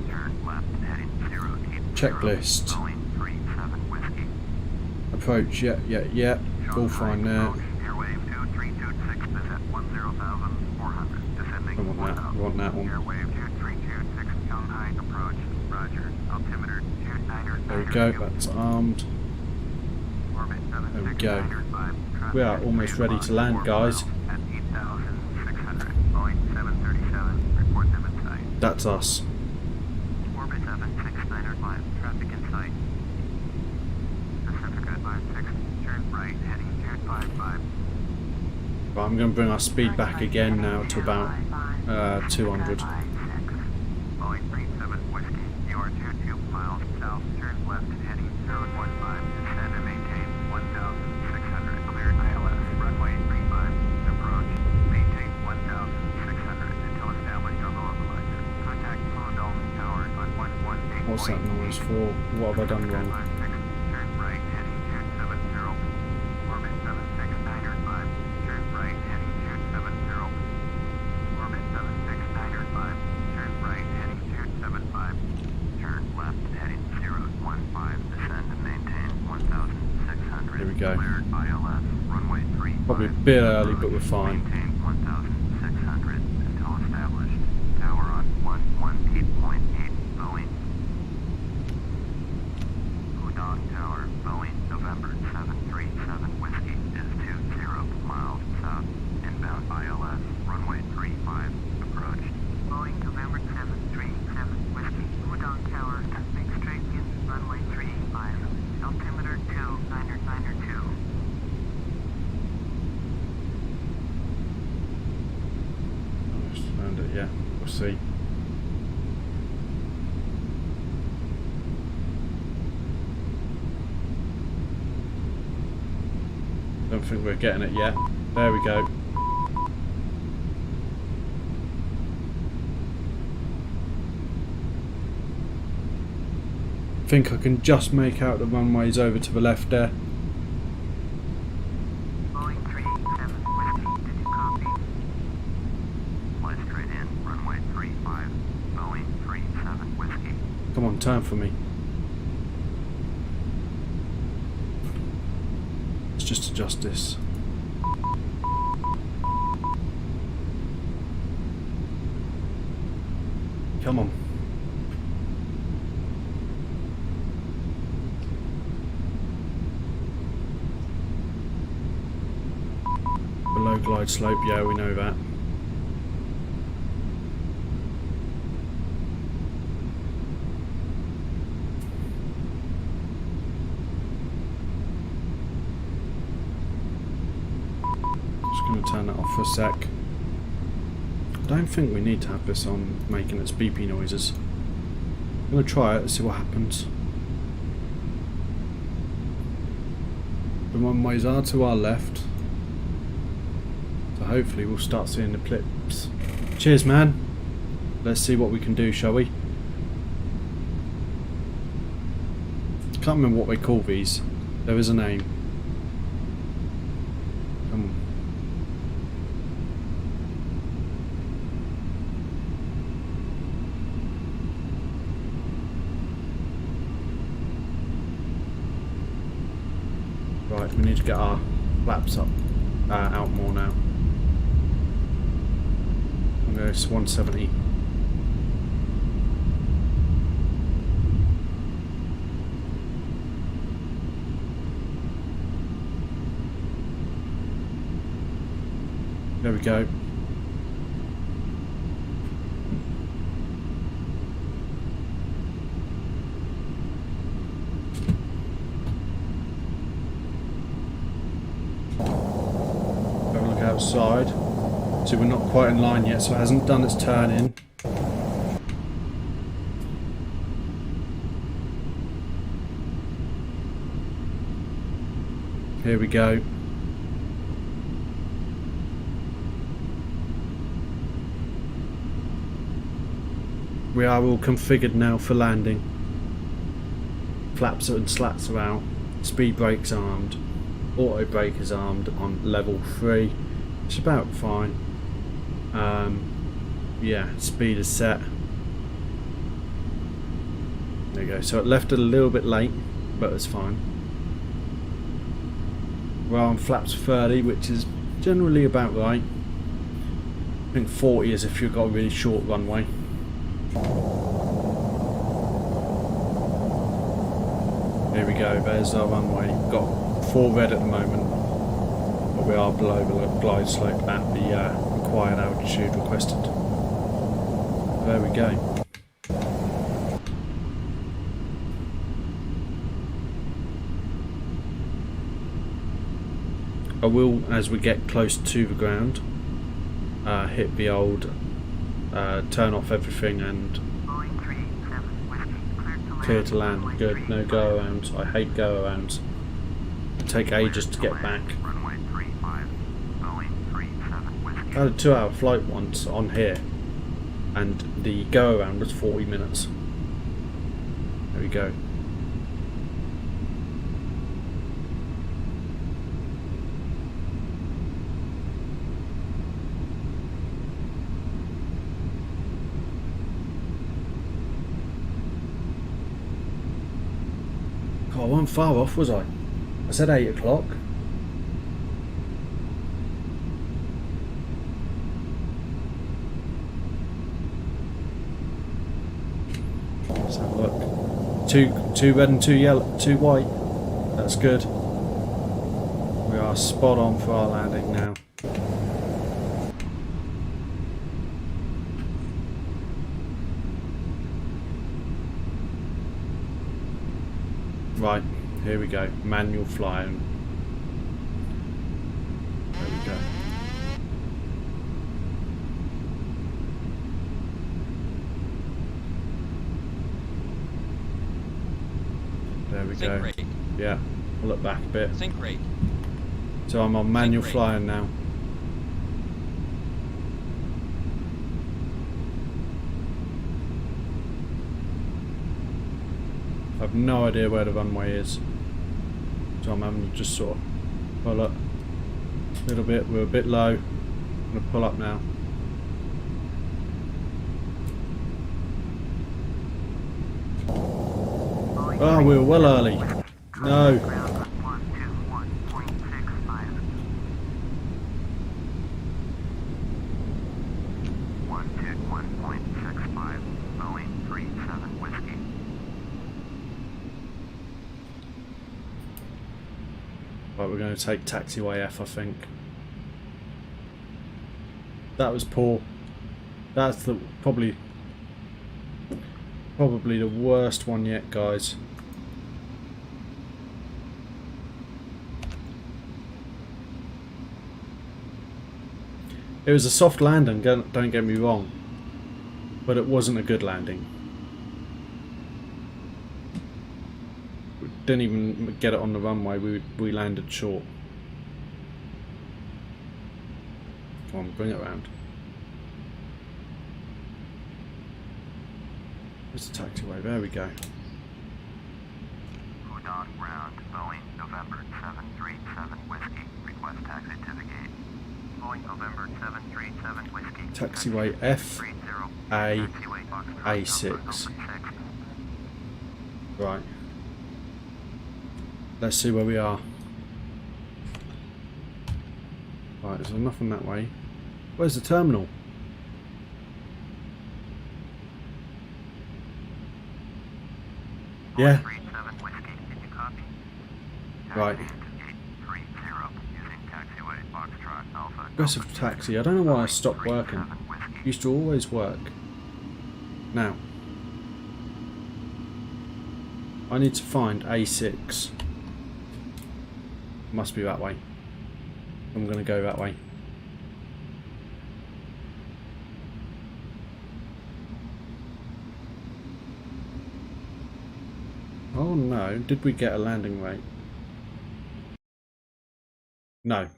Turn left heading 080. checklist. Boeing 37 Whiskey. Approach, yeah. All fine there. Airwave 2326, descent 10,400. Descending I want that, I want that one. Airwave 2326, Shanghai approach, roger, altimeter 2992. There we go, that's armed. Orbit There we go. 7695. We are almost ready to land, guys. At 8,600. Boeing 737, report them in sight. That's us. Orbit 76905, traffic in sight. Pacifica 56, turn right, heading 255. Right, I'm going to bring our speed back again now to about 200. Boeing 37 Whiskey, you are 22 miles south, turn left, heading 015, descend and maintain 1,600. Clear ILS, runway 35, approach, maintain 1,600 until established on the localizer. Contact Pudong Tower on 118. What's that noise for? What have I done wrong? Turn right, heading 270. Orbit 76905, turn right, heading 270. Orbit 76905, turn right, heading 275. Turn left, heading 015, descend and maintain 1,600. Here we go. Cleared ILS, runway 35. Probably a bit early, but we're fine. Maintain 1,600 until established. Tower on 118.8, Boeing. Pudong Tower, Boeing, November 737 Whiskey is 20 miles south. Inbound ILS, runway 35, approach. Boeing, November 737 Whiskey, Pudong Tower, make straight in, runway 35, altimeter 2992. Found it, yeah. We'll see. Don't think we're getting it yet. There we go. I think I can just make out the runways over to the left there. Boeing 37 Whiskey, did you copy? Fly straight in, runway 35, Boeing 37 Whiskey. Come on, turn for me. Let's just adjust this. Come on. Below glide slope, yeah, we know that. Just going to turn that off for a sec. don't think we need to have this on making its beepy noises. I'm going to try it and see what happens. The runways are to our left, so hopefully we'll start seeing the clips. Cheers, man. Let's see what we can do, shall we? Can't remember what they call these. There is a name. Come on. Right, we need to get our flaps up, out more now. I'm going to 170. There we go. Have a look outside. So we're not quite in line yet, so it hasn't done its turn in. Here we go. We are all configured now for landing. Flaps and slats are out. Speed brakes armed. Auto brake is armed on level 3. It's about fine. Yeah, speed is set. There you go. So it left it a little bit late, but it's fine. We're on flaps 30, which is generally about right. I think 40 is if you've got a really short runway. Here we go, there's our runway. We've got 4 red at the moment, but we are below the glide slope at the required altitude requested. There we go. I will, as we get close to the ground, hit the old turn off everything and clear to land. Good, no go arounds. I hate go arounds. Take ages to get back. I had a 2-hour flight once on here and the go around was 40 minutes. There we go. I wasn't far off, was I? I said 8 o'clock. Let's have a look. Two red and 2 yellow, 2 white. That's good. We are spot on for our landing now. Right, here we go. Manual flying. There we go. There we go. Rate. Yeah, I'll look back a bit. Sync rate. So I'm on manual rate. flying now. I have no idea where the runway is, so I'm having to just sort of pull up a little bit. We're a bit low. I'm going to pull up now. Oh, we were well early. No. Right, we're going to take taxiway F, I think. That was poor. That's the probably the worst one yet, guys. It was a soft landing, don't get me wrong, but it wasn't a good landing. We didn't even get it on the runway, we landed short. Come on, bring it around. Where's the taxiway? There we go. Udon ground, Boeing November 737 Whiskey, request taxi to the gate. Boeing November 737 Whiskey. Taxiway FAA6. Right. Let's see where we are. Right, there's nothing that way. Where's the terminal? Yeah. Right. Aggressive taxi. I don't know why I stopped working. Used to always work. Now. I need to find A6. Must be that way. I'm going to go that way. Oh no, did we get a landing rate? No.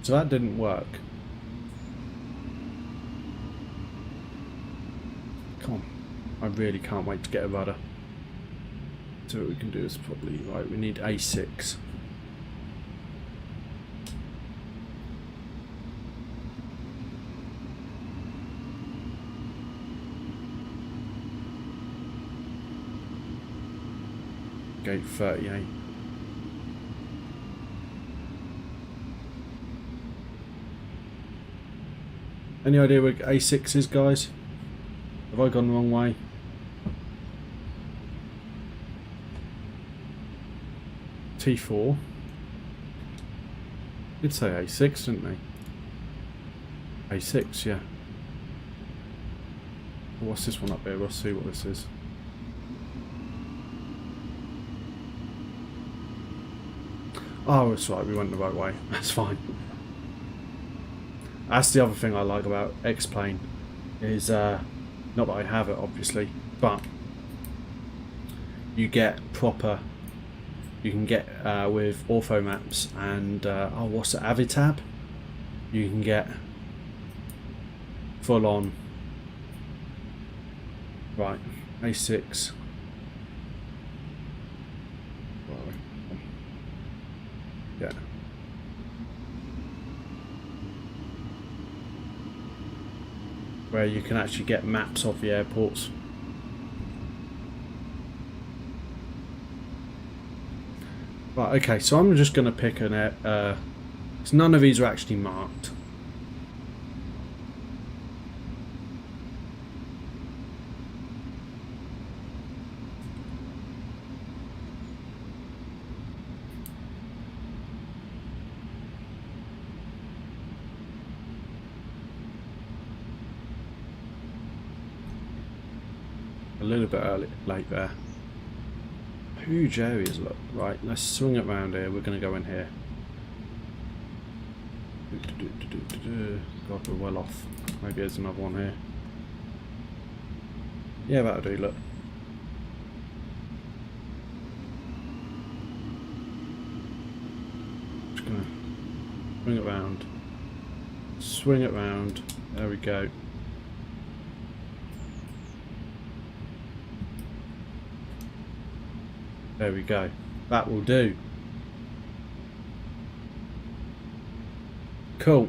So that didn't work. Come on. I really can't wait to get a rudder. So what we can do is probably, right, we need A6. Gate 38. Any idea where A6 is, guys? Have I gone the wrong way? T4. Did say A6, didn't they? A6, yeah. What's this one up there? We'll see what this is. Oh, it's right, we went the right way. That's fine. That's the other thing I like about X-Plane is, not that I have it obviously, but you get proper, you can get with ortho maps and, oh, what's it, Avitab? You can get full on, right, A6. Yeah. Where you can actually get maps of the airports. Right, okay, so I'm just going to pick an air, so none of these are actually marked. A little bit late there. Huge areas, look. Right, let's swing it round here. We're going to go in here. God, we're well off. Maybe there's another one here. Yeah, that'll do, look. Just going to swing it round. Swing it round. There we go. There we go. That will do. Cool.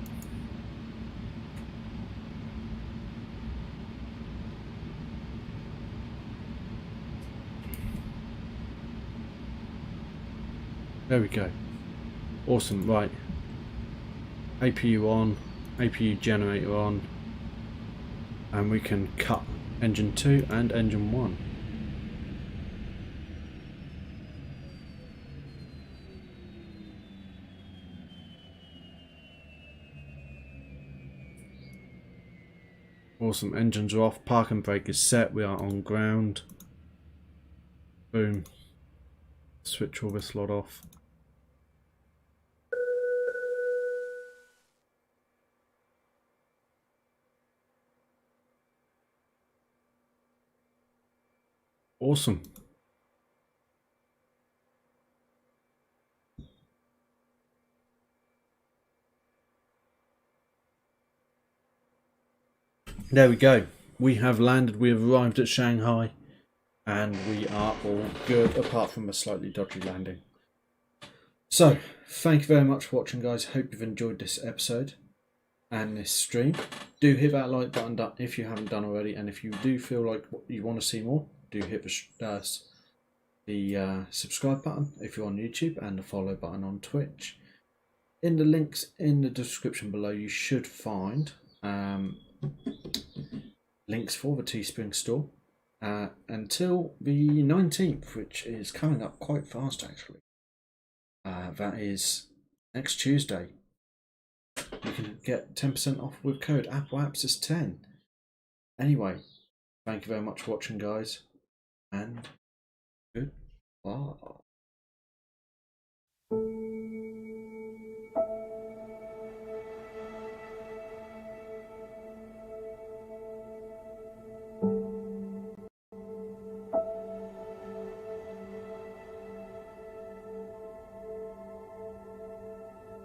There we go. Awesome. Right. APU on. APU generator on. And we can cut engine 2 and engine 1. Awesome, engines are off, parking brake is set, we are on ground. Boom. Switch all this lot off. Awesome. There we go. We have landed. We have arrived at Shanghai, and we are all good, apart from a slightly dodgy landing. So, thank you very much for watching, guys. Hope you've enjoyed this episode and this stream. Do hit that like button if you haven't done already, and if you do feel like you want to see more, do hit the subscribe button if you're on YouTube and the follow button on Twitch. In the links in the description below, you should find links for the Teespring store until the 19th, which is coming up quite fast actually. That is next Tuesday. You can get 10% off with code AppleApps10. Anyway, thank you very much for watching, guys, and goodbye.